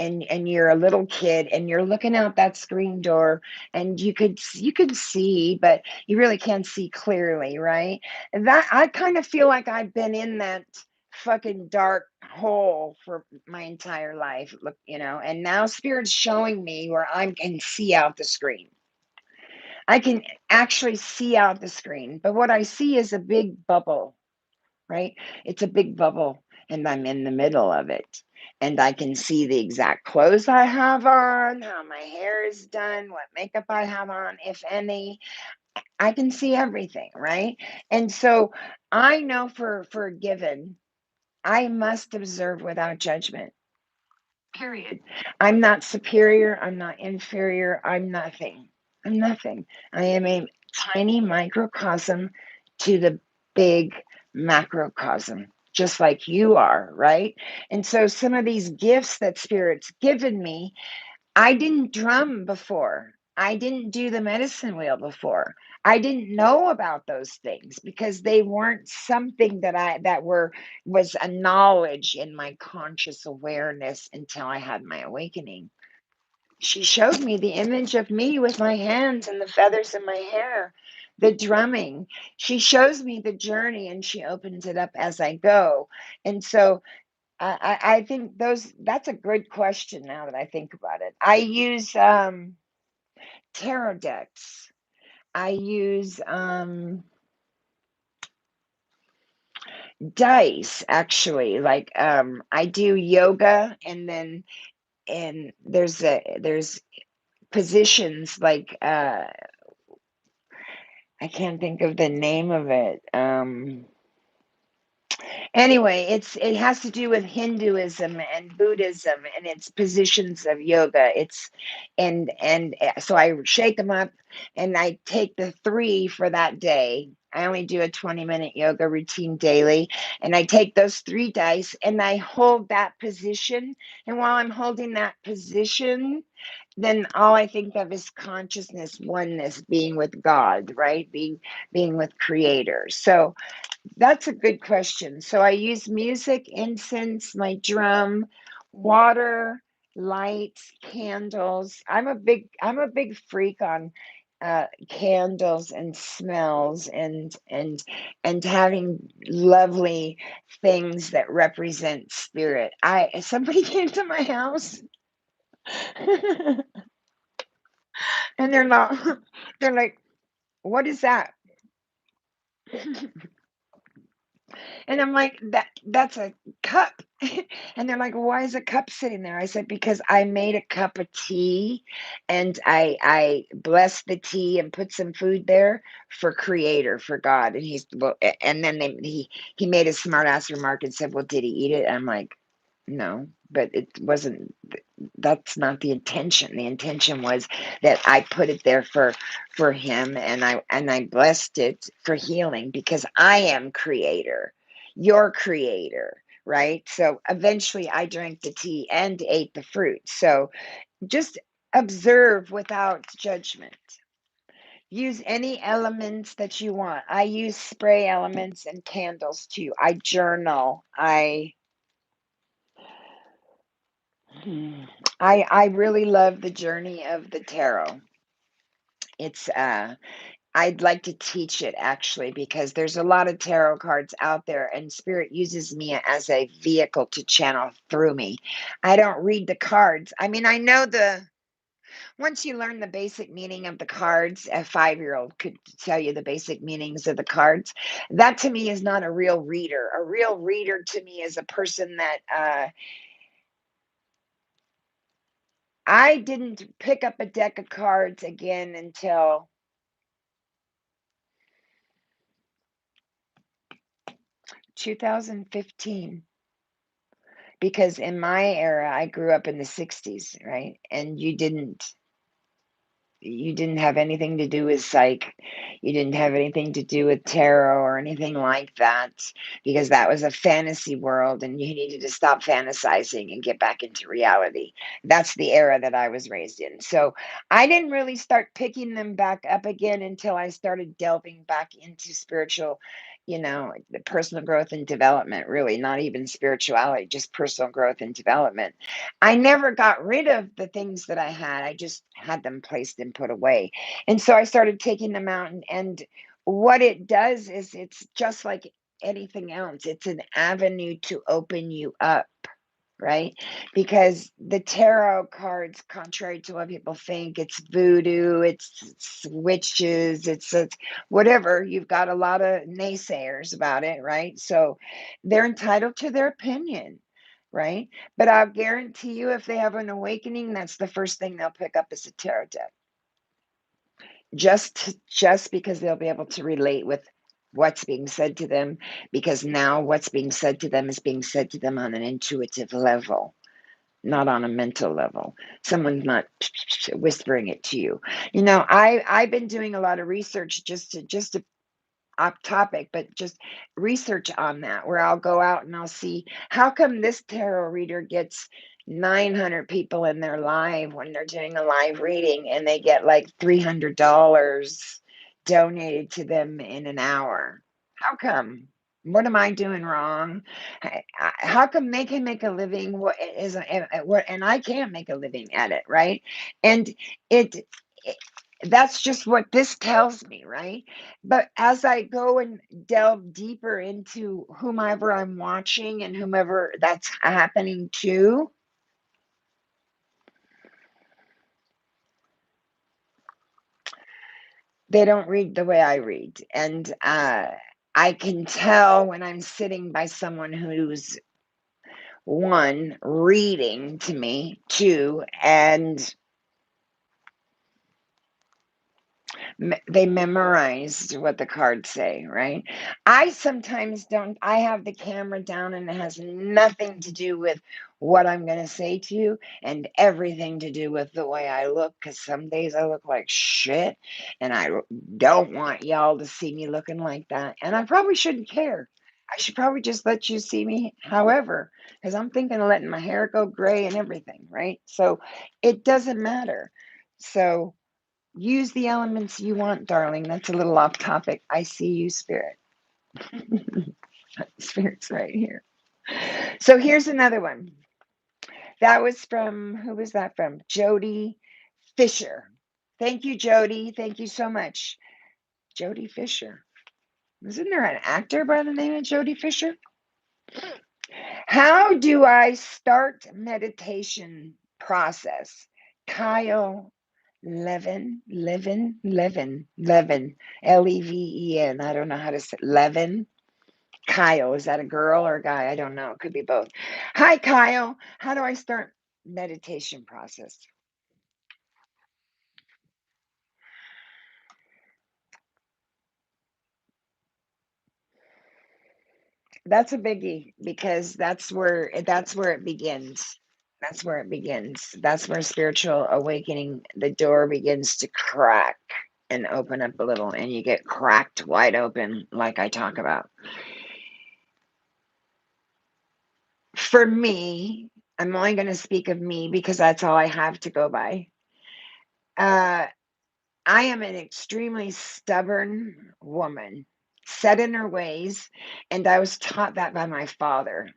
And you're a little kid, and you're looking out that screen door, and you could see, but you really can't see clearly, right? And that I kind of feel like I've been in that fucking dark hole for my entire life, look, and now Spirit's showing me where I can see out the screen. I can actually see out the screen, but what I see is a big bubble, right? It's a big bubble, and I'm in the middle of it. And I can see the exact clothes I have on, how my hair is done, what makeup I have on, if any. I can see everything, right? And so I know for a given, I must observe without judgment. Period. I'm not superior. I'm not inferior. I'm nothing. I'm nothing. I am a tiny microcosm to the big macrocosm. just like you are, right? And so some of these gifts that Spirit's given me, I didn't drum before. I didn't do the medicine wheel before. I didn't know about those things because they weren't something that was a knowledge in my conscious awareness until I had my awakening. She showed me the image of me with my hands and the feathers in my hair, the drumming. She shows me the journey and she opens it up as I go. And so I think that's a good question now that I think about it. I use tarot decks. I use dice actually. Like I do yoga and there's positions like I can't think of the name of it. Anyway, it has to do with Hinduism and Buddhism and its positions of yoga. So I shake them up and I take the 3 for that day. I only do a 20-minute yoga routine daily, and I take those 3 dice and I hold that position. And while I'm holding that position, then all I think of is consciousness, oneness, being with God, right? Being with Creator. So that's a good question. So I use music, incense, my drum, water, lights, candles. I'm a big freak on candles and smells and having lovely things that represent spirit. I Somebody came to my house and they're like, "What is that?" And I'm like, that's a cup. And they're like, well, why is a cup sitting there? I said, because I made a cup of tea and I blessed the tea and put some food there for Creator, for God. And and then he made a smart ass remark and said, well, did he eat it? I'm like, no, but it wasn't, that's not the intention. The intention was that I put it there for him, and I blessed it for healing because I am Creator, your Creator, right? So eventually I drank the tea and ate the fruit. So just observe without judgment. Use any elements that you want. I use spray elements and candles too. I journal. Hmm. I really love the journey of the tarot. It's I'd like to teach it actually because there's a lot of tarot cards out there and spirit uses me as a vehicle to channel through me. I don't read the cards. I mean, I know the once you learn the basic meaning of the cards, a 5-year-old could tell you the basic meanings of the cards. That to me is not a real reader. A real reader to me is a person that I didn't pick up a deck of cards again until 2015 because in my era I grew up in the 60s, right? And you didn't have anything to do with psych. You didn't have anything to do with tarot or anything like that because that was a fantasy world and you needed to stop fantasizing and get back into reality. That's the era that I was raised in. So I didn't really start picking them back up again until I started delving back into spiritual, the personal growth and development, really, not even spirituality, just personal growth and development. I never got rid of the things that I had. I just had them placed and put away. And so I started taking them out and what it does is it's just like anything else. It's an avenue to open you up, right? Because the tarot cards, contrary to what people think, it's voodoo, it's witches, it's whatever. You've got a lot of naysayers about it, right? So they're entitled to their opinion, right? But I'll guarantee you, if they have an awakening, that's the first thing they'll pick up is a tarot deck, just because they'll be able to relate with what's being said to them, because now what's being said to them is being said to them on an intuitive level, not on a mental level. Someone's not whispering it to you. I've been doing a lot of research just to off topic, but just research on that, where I'll go out and I'll see how come this tarot reader gets 900 people in their live when they're doing a live reading and they get like $300 donated to them in an hour. How come? What am I doing wrong? How come they can make a living? What is what, and I can't make a living at it, right? And it that's just what this tells me, right? But as I go and delve deeper into whomever I'm watching and whomever that's happening to, they don't read the way I read. And I can tell when I'm sitting by someone who's one, reading to me, two, and they memorized what the cards say, right? I sometimes don't. I have the camera down and it has nothing to do with what I'm going to say to you and everything to do with the way I look, because some days I look like shit and I don't want y'all to see me looking like that. And I probably shouldn't care. I should probably just let you see me however, because I'm thinking of letting my hair go gray and everything, right? So it doesn't matter. So use the elements you want, darling. That's a little off topic. I see you, Spirit. Spirit's right here. So here's another one. That was from, who was that from? Jody Fisher. Thank you, Jody. Thank you so much. Jody Fisher. Isn't there an actor by the name of Jody Fisher? How do I start meditation process? Kyle Levin, Leven. I don't know how to say Levin. Kyle, is that a girl or a guy? I don't know. It could be both. Hi, Kyle. How do I start meditation process? That's a biggie because that's where it begins. That's where it begins. That's where spiritual awakening, the door begins to crack and open up a little, and you get cracked wide open, like I talk about. For me, I'm only going to speak of me because that's all I have to go by. Uh, I am an extremely stubborn woman, set in her ways, and I was taught that by my father.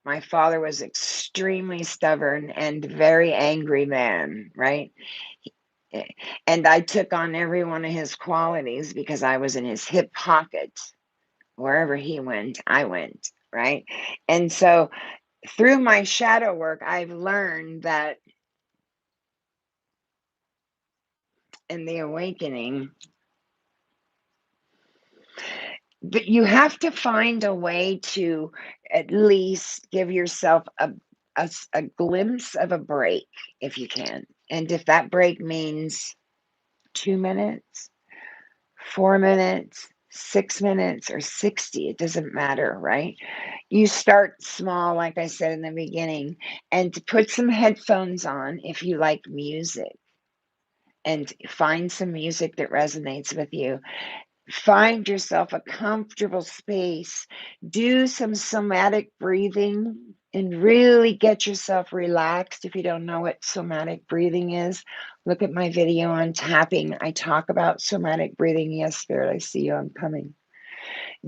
My father was extremely stubborn and very angry man, right? And I took on every one of his qualities because I was in his hip pocket. Wherever he went, I went, right? And so through my shadow work, I've learned that in the awakening, but you have to find a way to at least give yourself a glimpse of a break if you can. And if that break means 2 minutes, 4 minutes, 6 minutes, or 60, it doesn't matter, right? You start small, like I said in the beginning, and to put some headphones on if you like music and find some music that resonates with you. Find yourself a comfortable space, do some somatic breathing, and really get yourself relaxed. If you don't know what somatic breathing is, look at my video on tapping. I talk about somatic breathing. Yes, Spirit, I see you. I'm coming.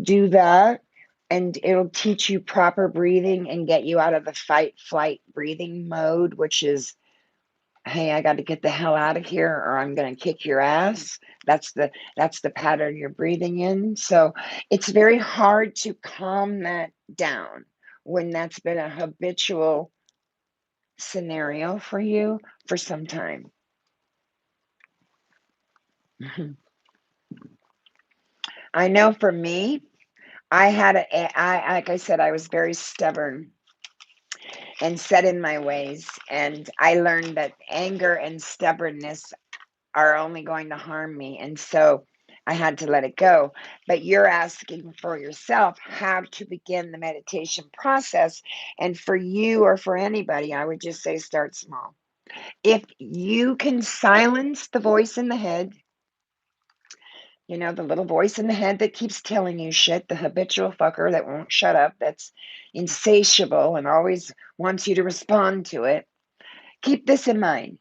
Do that, and it'll teach you proper breathing and get you out of the fight, flight breathing mode, which is, hey, I got to get the hell out of here or I'm going to kick your ass. That's the pattern you're breathing in. So it's very hard to calm that down when that's been a habitual scenario for you for some time. I know for me, I like I said, I was very stubborn and set in my ways, and I learned that anger and stubbornness are only going to harm me. And so I had to let it go. But you're asking for yourself how to begin the meditation process. And for you or for anybody, I would just say start small. If you can silence the voice in the head, You know, the little voice in the head that keeps telling you shit, the habitual fucker that won't shut up, that's insatiable and always wants you to respond to it. Keep this in mind.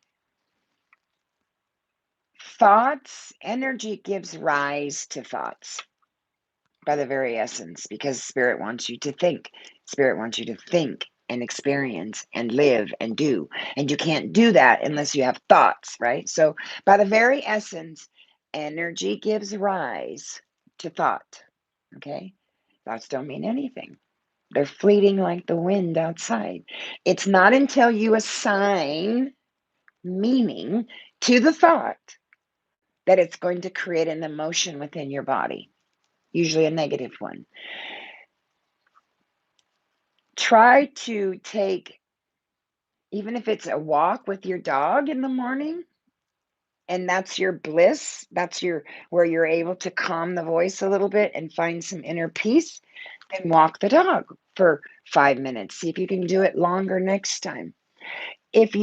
Thoughts, energy gives rise to thoughts by the very essence, because Spirit wants you to think. Spirit wants you to think and experience and live and do. And you can't do that unless you have thoughts, right? So, by the very essence, energy gives rise to thought. Okay? Thoughts don't mean anything, they're fleeting like the wind outside. It's not until you assign meaning to the thought that it's going to create an emotion within your body, usually a negative one. Try to take, even if it's a walk with your dog in the morning, and that's your bliss, that's your where you're able to calm the voice a little bit and find some inner peace, then walk the dog for 5 minutes. See if you can do it longer next time. If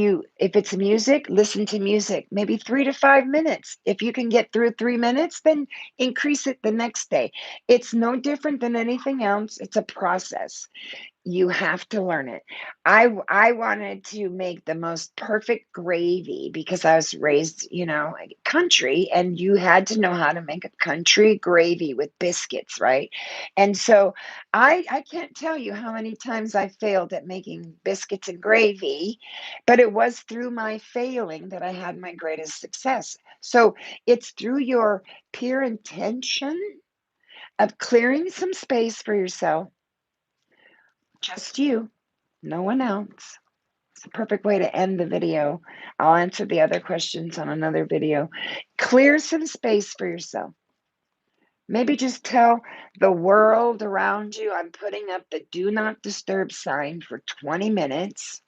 it's music, listen to music, maybe 3 to 5 minutes. If you can get through 3 minutes, then increase it the next day. It's no different than anything else. It's a process. You have to learn it. I wanted to make the most perfect gravy because I was raised, country, and you had to know how to make a country gravy with biscuits, right? And so I can't tell you how many times I failed at making biscuits and gravy, but it was through my failing that I had my greatest success. So it's through your pure intention of clearing some space for yourself, just you, no one else. It's a perfect way to end the video. I'll answer the other questions on another video. Clear some space for yourself. Maybe just tell the world around you, I'm putting up the do not disturb sign for 20 minutes.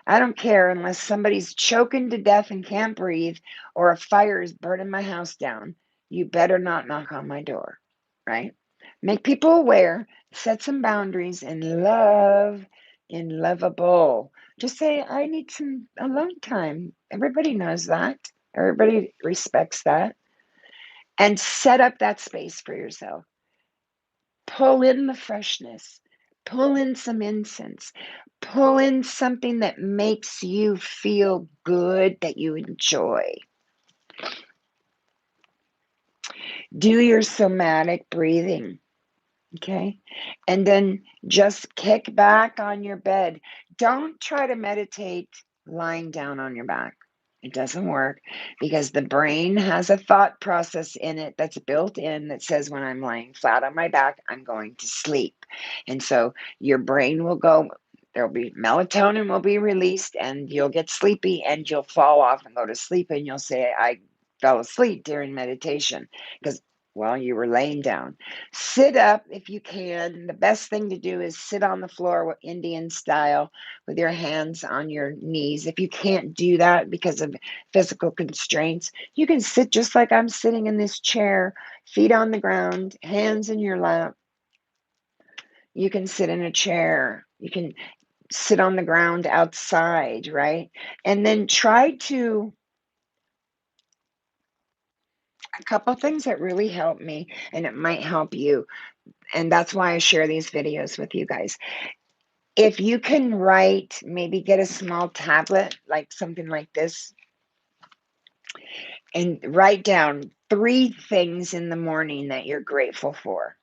I don't care unless somebody's choking to death and can't breathe or a fire is burning my house down. You better not knock on my door, right? Make people aware, set some boundaries in love, in lovable. Just say, I need some alone time. Everybody knows that. Everybody respects that. And set up that space for yourself. Pull in the freshness. Pull in some incense. Pull in something that makes you feel good, that you enjoy. Do your somatic breathing. Okay. And then just kick back on your bed. Don't try to meditate lying down on your back. It doesn't work because the brain has a thought process in it that's built in that says, when I'm lying flat on my back, I'm going to sleep. And so your brain will go, there'll be melatonin will be released and you'll get sleepy and you'll fall off and go to sleep. And you'll say, I fell asleep during meditation because, well, you were laying down. Sit up if you can. The best thing to do is sit on the floor, Indian style, with your hands on your knees. If you can't do that because of physical constraints, you can sit just like I'm sitting in this chair, feet on the ground, hands in your lap. You can sit in a chair. You can sit on the ground outside, right? And then try to, a couple things that really help me, and it might help you. And that's why I share these videos with you guys. If you can write, maybe get a small tablet, like something like this, and write down 3 things in the morning that you're grateful for,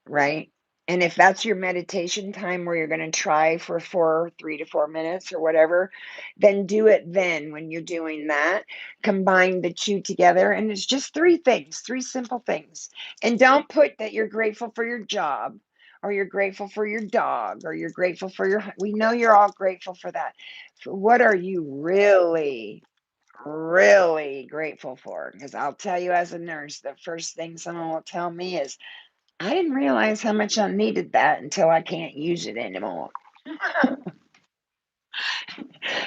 right? And if that's your meditation time where you're going to try for 3 to 4 minutes or whatever, then do it then when you're doing that. Combine the two together. And it's just 3 things, 3 simple things. And don't put that you're grateful for your job or you're grateful for your dog or you're grateful for we know you're all grateful for that. What are you really grateful for? Because I'll tell you, as a nurse, the first thing someone will tell me is, I didn't realize how much I needed that until I can't use it anymore.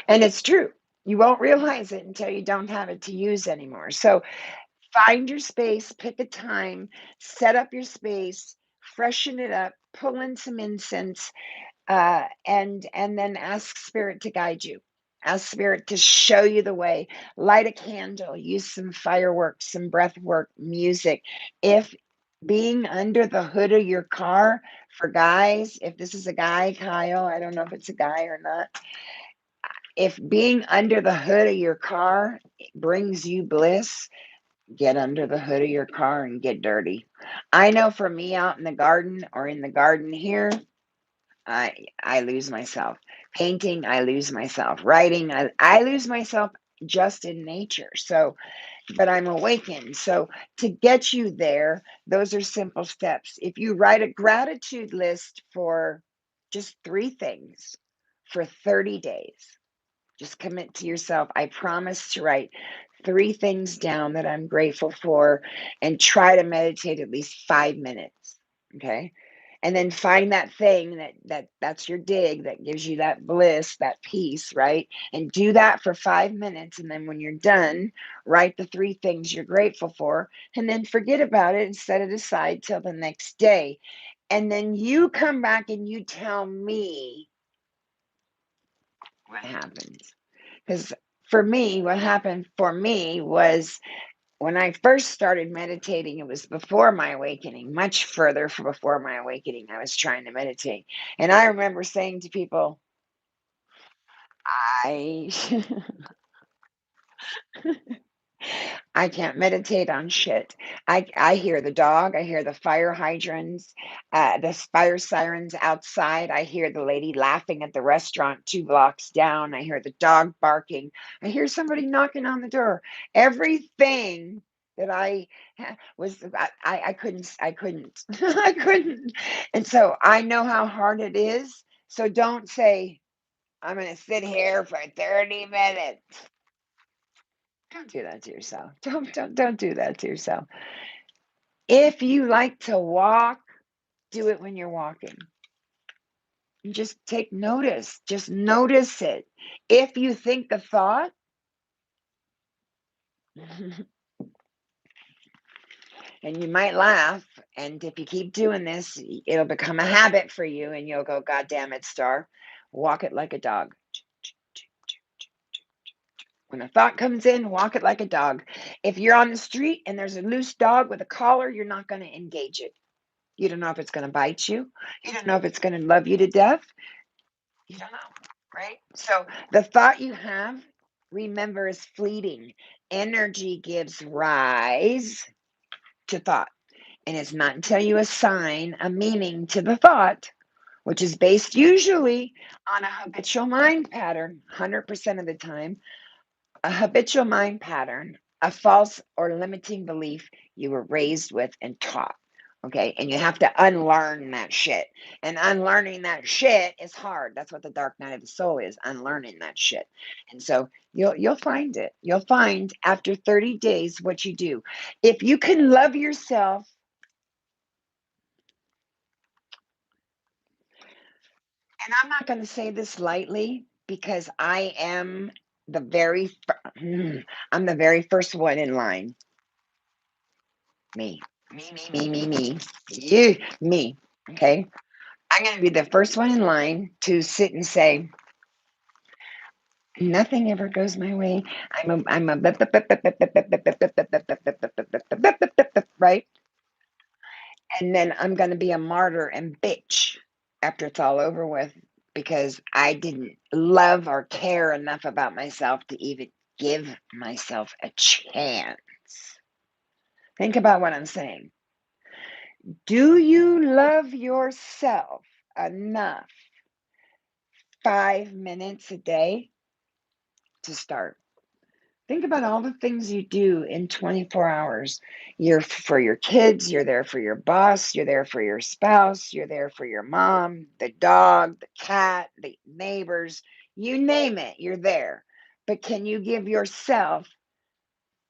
And it's true. You won't realize it until you don't have it to use anymore. So find your space, pick a time, set up your space, freshen it up, pull in some incense, and then ask spirit to guide you. Ask Spirit to show you the way. Light a candle, use some fireworks, some breath work, music. If being under the hood of your car, for guys, if this is a guy, Kyle, I don't know if it's a guy or not. If being under the hood of your car brings you bliss, get under the hood of your car and get dirty. I know for me out in the garden or in the garden here, I lose myself. Painting, I lose myself. Writing, I lose myself just in nature. So, but I'm awakened. So to get you there, those are simple steps. If you write a gratitude list for just 3 things for 30 days, just commit to yourself. I promise to write 3 things down that I'm grateful for and try to meditate at least 5 minutes. Okay. And then find that thing that's your dig that gives you that bliss, that peace, right? And do that for 5 minutes. And then when you're done, write the 3 things you're grateful for, and then forget about it and set it aside till the next day. And then you come back and you tell me what happens. Because for me, what happened for me was when I first started meditating, it was before my awakening, much further before my awakening. I was trying to meditate. And I remember saying to people, I I can't meditate on shit. I hear the dog, I hear the fire hydrants, the fire sirens outside. I hear the lady laughing at the restaurant 2 blocks down. I hear the dog barking. I hear somebody knocking on the door. Everything that was I couldn't I couldn't. And so I know how hard it is. So don't say I'm going to sit here for 30 minutes. Don't do that to yourself. Don't do that to yourself. If you like to walk, do it when you're walking. And just take notice. Just notice it. If you think a thought, and you might laugh, and if you keep doing this, it'll become a habit for you, and you'll go, God damn it, Star. Walk it like a dog. When a thought comes in, walk it like a dog. If you're on the street and there's a loose dog with a collar, you're not going to engage it. You don't know if it's going to bite you. You don't know if it's going to love you to death. You don't know, right? So the thought you have, remember, is fleeting. Energy gives rise to thought. And it's not until you assign a meaning to the thought, which is based usually on a habitual mind pattern, 100% of the time, a habitual mind pattern, a false or limiting belief you were raised with and taught. Okay. And you have to unlearn that shit. And unlearning that shit is hard. That's what the dark night of the soul is, unlearning that shit. And so you'll find it. You'll find after 30 days what you do. If you can love yourself, and I'm not going to say this lightly because I am the I'm the very first one in line. Me. Me. You, me. Okay. I'm going to be the first one in line to sit and say, nothing ever goes my way. I'm a right. And then I'm going to be a martyr and bitch after it's all over with because I didn't love or care enough about myself to even give myself a chance. Think about what I'm saying. Do you love yourself enough 5 minutes a day to start? Think about all the things you do in 24 hours. You're for your kids, you're there for your boss, you're there for your spouse, you're there for your mom, the dog, the cat, the neighbors, you name it, you're there. But can you give yourself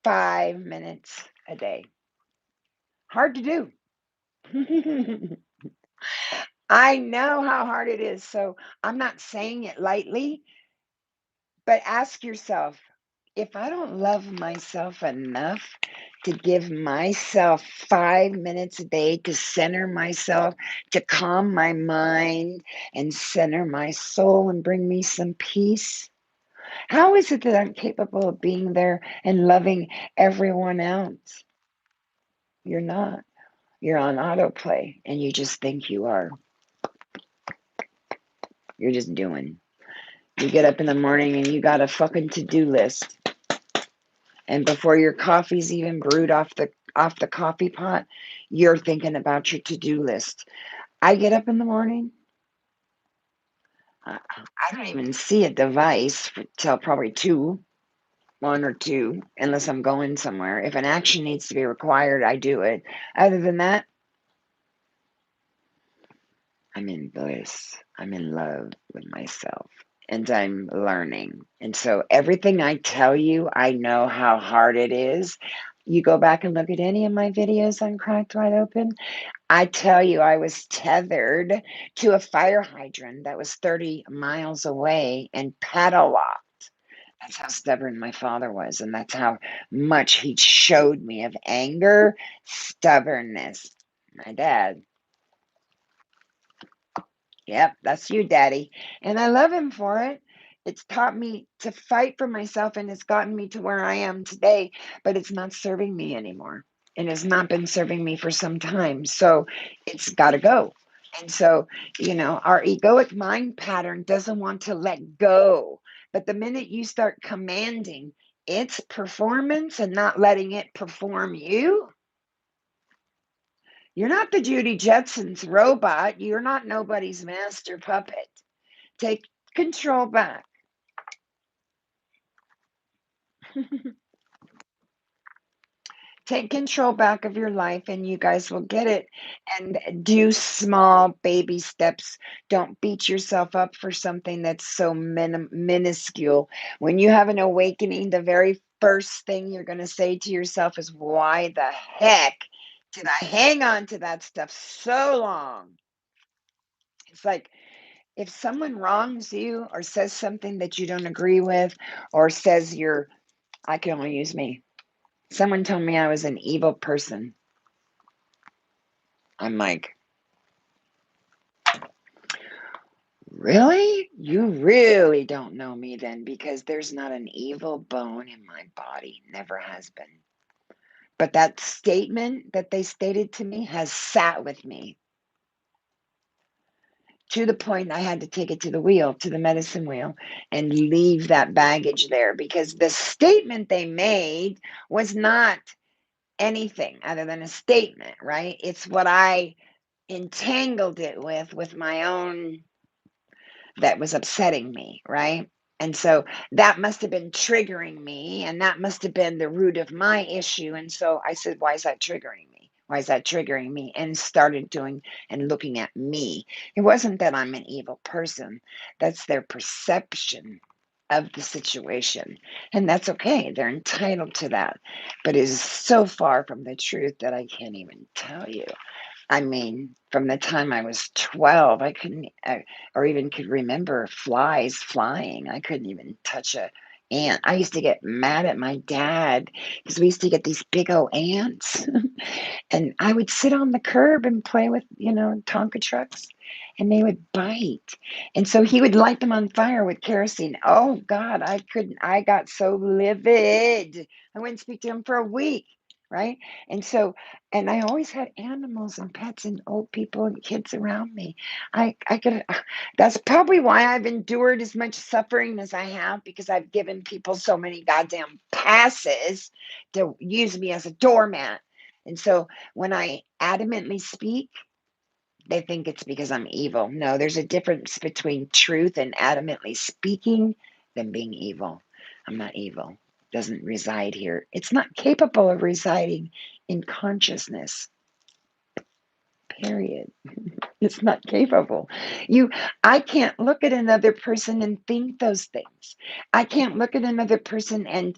5 minutes a day? Hard to do. I know how hard it is. So I'm not saying it lightly, but ask yourself, if I don't love myself enough to give myself 5 minutes a day to center myself, to calm my mind and center my soul and bring me some peace, How is it that I'm capable of being there and loving everyone else? You're not. You're on autoplay and you just think you are. You're just doing. You get up in the morning and you got a fucking to-do list. And before your coffee's even brewed off the coffee pot, you're thinking about your to-do list. I get up in the morning, I don't even see a device till probably 1 or 2, unless I'm going somewhere. If an action needs to be required, I do it. Other than that, I'm in bliss. I'm in love with myself. And I'm learning. And so everything I tell you, I know how hard it is. You go back and look at any of my videos on Cracked Wide Open. I tell you, I was tethered to a fire hydrant that was 30 miles away and padlocked. That's how stubborn my father was. And that's how much he showed me of anger, stubbornness. My dad. Yep, that's you, Daddy. And I love him for it. It's taught me to fight for myself and it's gotten me to where I am today, but it's not serving me anymore. And has not been serving me for some time. So it's got to go. And so, our egoic mind pattern doesn't want to let go. But the minute you start commanding its performance and not letting it perform you, you're not the Judy Jetson's robot. You're not nobody's master puppet. Take control back. Take control back of your life and you guys will get it. And do small baby steps. Don't beat yourself up for something that's so minuscule. When you have an awakening, the very first thing you're going to say to yourself is, why the heck did I hang on to that stuff so long? It's like, if someone wrongs you or says something that you don't agree with or says I can only use me. Someone told me I was an evil person. I'm like, really? You really don't know me then, because there's not an evil bone in my body. Never has been. But that statement that they stated to me has sat with me to the point I had to take it to the medicine wheel, and leave that baggage there, because the statement they made was not anything other than a statement, right? It's what I entangled it with my own, that was upsetting me, right? And so that must have been triggering me, and that must have been the root of my issue. And so I said, why is that triggering me? Why is that triggering me? And started doing and looking at me. It wasn't that I'm an evil person. That's their perception of the situation. And that's okay. They're entitled to that. But it is so far from the truth that I can't even tell you. I mean, from the time I was 12, I couldn't, or even could remember flies flying. I couldn't even touch a ant. I used to get mad at my dad because we used to get these big old ants. And I would sit on the curb and play with, Tonka trucks, and they would bite. And so he would light them on fire with kerosene. Oh God, I couldn't, I got so livid. I wouldn't speak to him for a week, right? And so, and I always had animals and pets and old people and kids around me. I could, that's probably why I've endured as much suffering as I have, because I've given people so many goddamn passes to use me as a doormat. And so when I adamantly speak, they think it's because I'm evil. No, there's a difference between truth and adamantly speaking than being evil. I'm not evil. It doesn't reside here. It's not capable of residing in consciousness. Period. It's not capable. I can't look at another person and think those things. I can't look at another person and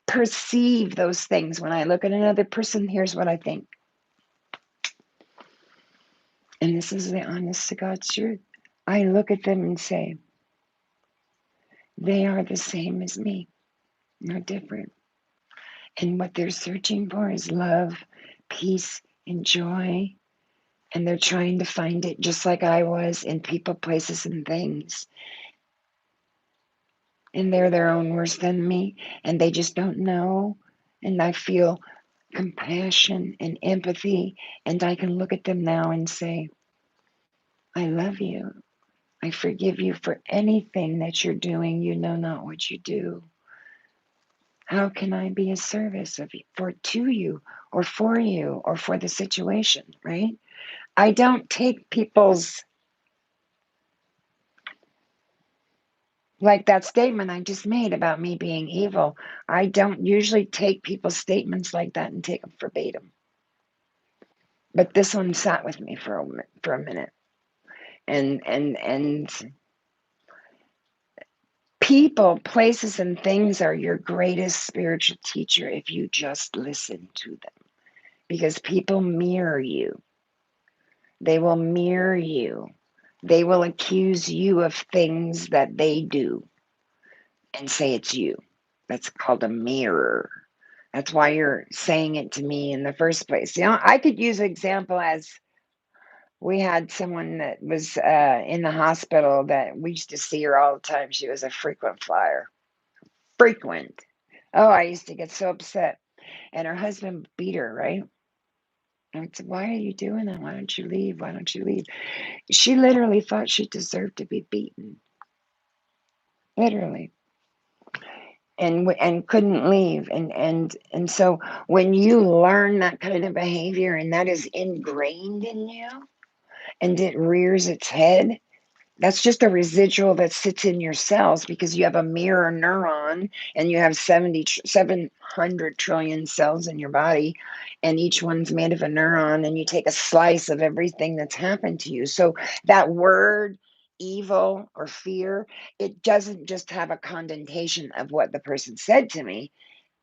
perceive those things. When I look at another person, here's what I think. And this is the honest to God's truth. I look at them and say, they are the same as me, no different. And what they're searching for is love, peace, and joy. And they're trying to find it just like I was in people, places, and things. and they're their own worst enemy, and they just don't know. And I feel compassion and empathy, and I can look at them now and say, I love you. I forgive you for anything that you're doing. You know not what you do. How can I be a service to you or for you or for the situation, right? I don't take people's, like that statement I just made about me being evil. I don't usually take people's statements like that and take them verbatim. But this one sat with me for a minute. And people, places, and things are your greatest spiritual teacher if you just listen to them. Because people mirror you. They will mirror you. They will accuse you of things that they do and say it's you. That's called a mirror. That's why you're saying it to me in the first place. You know, I could use an example as we had someone that was in the hospital that we used to see her all the time. She was a frequent flyer. Frequent. Oh, I used to get so upset. And her husband beat her, right? And I said, why are you doing that? Why don't you leave? Why don't you leave? She literally thought she deserved to be beaten. Literally. And couldn't leave. And so when you learn that kind of behavior and that is ingrained in you and it rears its head, that's just a residual that sits in your cells because you have a mirror neuron and you have 700 trillion cells in your body, and each one's made of a neuron, and you take a slice of everything that's happened to you. So that word evil or fear, it doesn't just have a connotation of what the person said to me.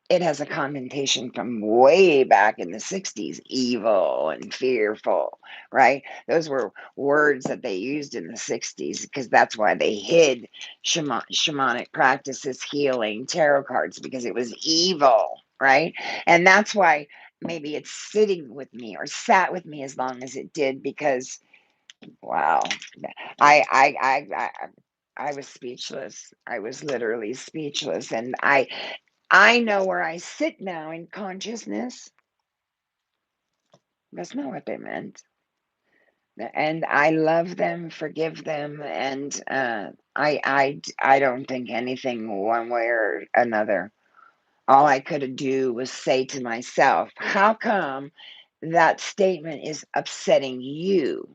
It has a connotation from way back in the 60s, evil and fearful, right? Those were words that they used in the 60s because that's why they hid shamanic practices, healing, tarot cards, because it was evil, right? And that's why maybe it's sitting with me or sat with me as long as it did because, wow, I, I, I, I, I was speechless. I was literally speechless. And I know where I sit now in consciousness. That's not what they meant. And I love them, forgive them, and I don't think anything one way or another. All I could do was say to myself, how come that statement is upsetting you?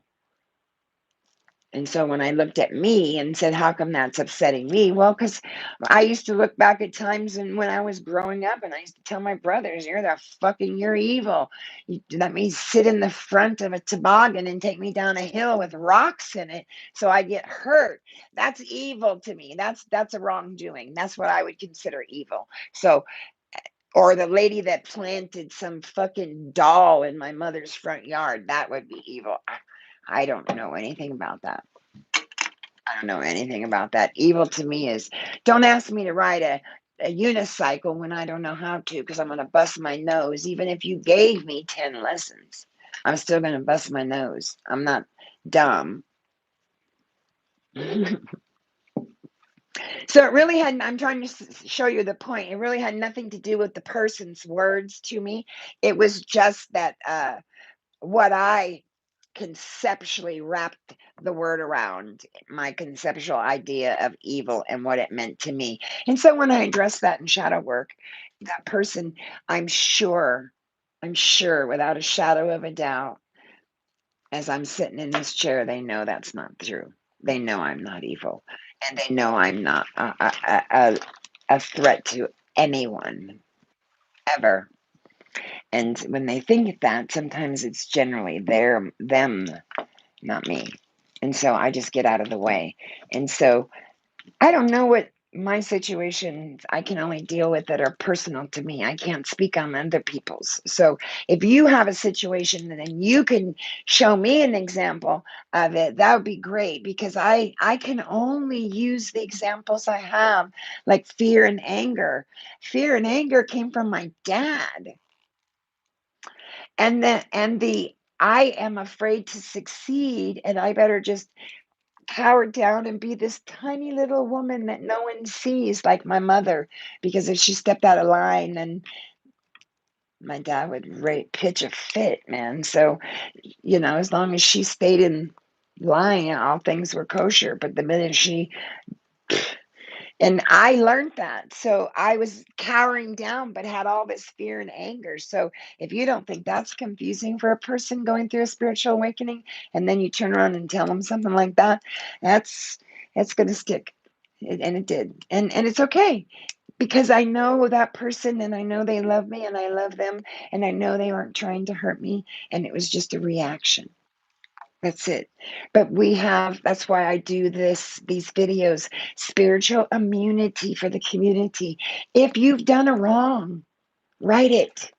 And so when I looked at me and said, how come that's upsetting me? Well, because I used to look back at times and when I was growing up and I used to tell my brothers, you're evil. You let me sit in the front of a toboggan and take me down a hill with rocks in it so I get hurt. That's evil to me. That's a wrongdoing. That's what I would consider evil. So, or the lady that planted some fucking doll in my mother's front yard, that would be evil. I don't know anything about that. I don't know anything about that. Evil to me is don't ask me to ride a unicycle when I don't know how to because I'm going to bust my nose. Even if you gave me 10 lessons, I'm still going to bust my nose. I'm not dumb. So it really had, I'm trying to show you the point. It really had nothing to do with the person's words to me. It was just that what I conceptually wrapped the word around my conceptual idea of evil and what it meant to me. And so when I addressed that in shadow work, that person, I'm sure without a shadow of a doubt, as I'm sitting in this chair, they know that's not true. They know I'm not evil. And they know I'm not a threat to anyone ever. And when they think that, sometimes it's generally them, not me. And so I just get out of the way. And so I don't know what my situations, I can only deal with that are personal to me. I can't speak on other people's. So if you have a situation and then you can show me an example of it, that would be great because I can only use the examples I have, like fear and anger. Fear and anger came from my dad. And the I am afraid to succeed and I better just cower down and be this tiny little woman that no one sees, like my mother, because if she stepped out of line, then my dad would pitch a fit, man. So, as long as she stayed in line, all things were kosher. But the minute and I learned that. So I was cowering down, but had all this fear and anger. So if you don't think that's confusing for a person going through a spiritual awakening, and then you turn around and tell them something like that, that's going to stick. And it did. And it's okay, because I know that person, and I know they love me and I love them, and I know they aren't trying to hurt me, and it was just a reaction. That's it. But that's why I do these videos, spiritual immunity for the community. If you've done a wrong, write it.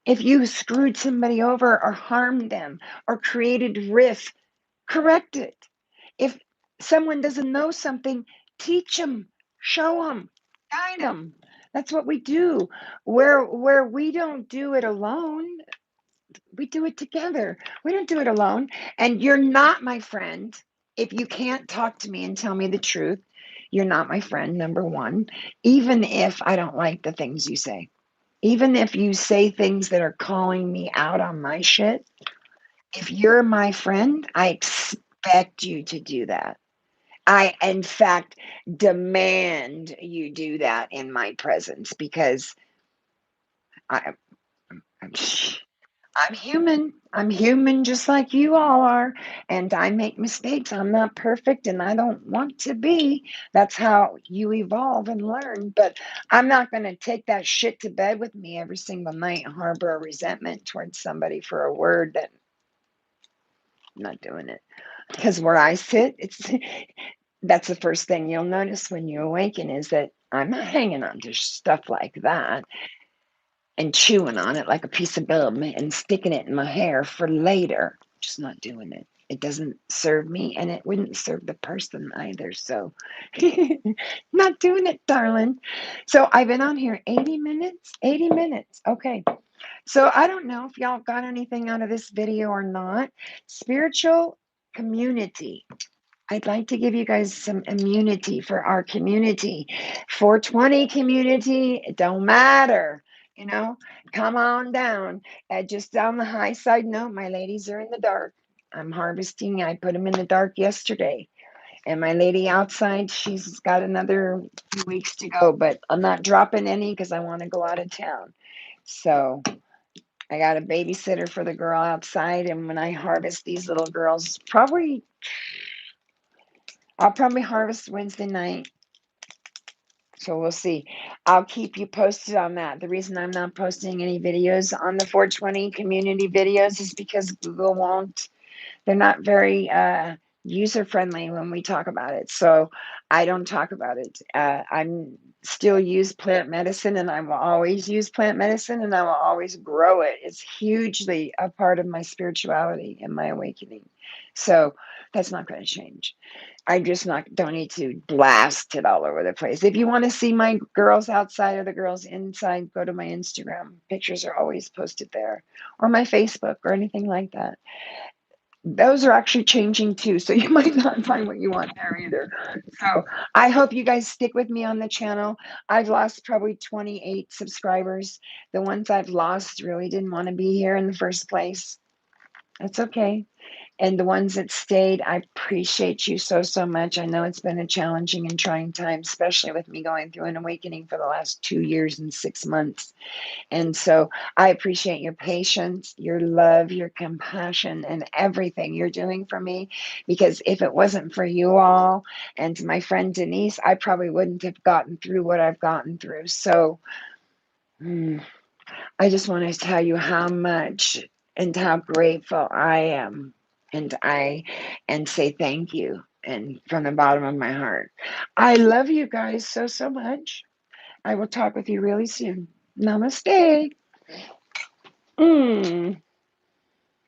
If you screwed somebody over or harmed them or created rift, correct it. If someone doesn't know something, teach them, show them, guide them. That's what we do. Where we don't do it alone, we do it together. We don't do it alone. And you're not my friend if you can't talk to me and tell me the truth. You're not my friend, number one, even if I don't like the things you say. Even if you say things that are calling me out on my shit, if you're my friend, I expect you to do that. I, in fact, demand you do that in my presence, because I, I'm, I'm human. I'm human just like you all are. And I make mistakes. I'm not perfect and I don't want to be. That's how you evolve and learn. But I'm not going to take that shit to bed with me every single night and harbor a resentment towards somebody for a word that I'm not doing it. Because where I sit, that's the first thing you'll notice when you awaken, is that I'm not hanging on to stuff like that and chewing on it like a piece of gum and sticking it in my hair for later. Just not doing it. It doesn't serve me, and it wouldn't serve the person either. So, not doing it, darling. So, I've been on here 80 minutes. 80 minutes. Okay. So, I don't know if y'all got anything out of this video or not. Spiritual community. I'd like to give you guys some immunity for our community. 420 community, it don't matter. Come on down. Just on the high side note, my ladies are in the dark. I'm harvesting. I put them in the dark yesterday. And my lady outside, she's got another few weeks to go, but I'm not dropping any because I want to go out of town. So I got a babysitter for the girl outside. And when I harvest these little girls, I'll probably harvest Wednesday night. So we'll see. I'll keep you posted on that. The reason I'm not posting any videos on the 420 community videos is because Google won't. They're not very user friendly when we talk about it. So I don't talk about it. I'm still use plant medicine, and I will always use plant medicine, and I will always grow it. It's hugely a part of my spirituality and my awakening. So that's not going to change. I just don't need to blast it all over the place. If you want to see my girls outside or the girls inside, go to my Instagram. Pictures are always posted there, or my Facebook, or anything like that. Those are actually changing too, so you might not find what you want there either. So I hope you guys stick with me on the channel. I've lost probably 28 subscribers. The ones I've lost really didn't want to be here in the first place. That's okay. And the ones that stayed, I appreciate you so, so much. I know it's been a challenging and trying time, especially with me going through an awakening for the last 2 years and 6 months. And so I appreciate your patience, your love, your compassion, and everything you're doing for me. Because if it wasn't for you all and my friend Denise, I probably wouldn't have gotten through what I've gotten through. So I just want to tell you how much and how grateful I am, and say thank you, and from the bottom of my heart. I love you guys so, so much. I will talk with you really soon. Namaste.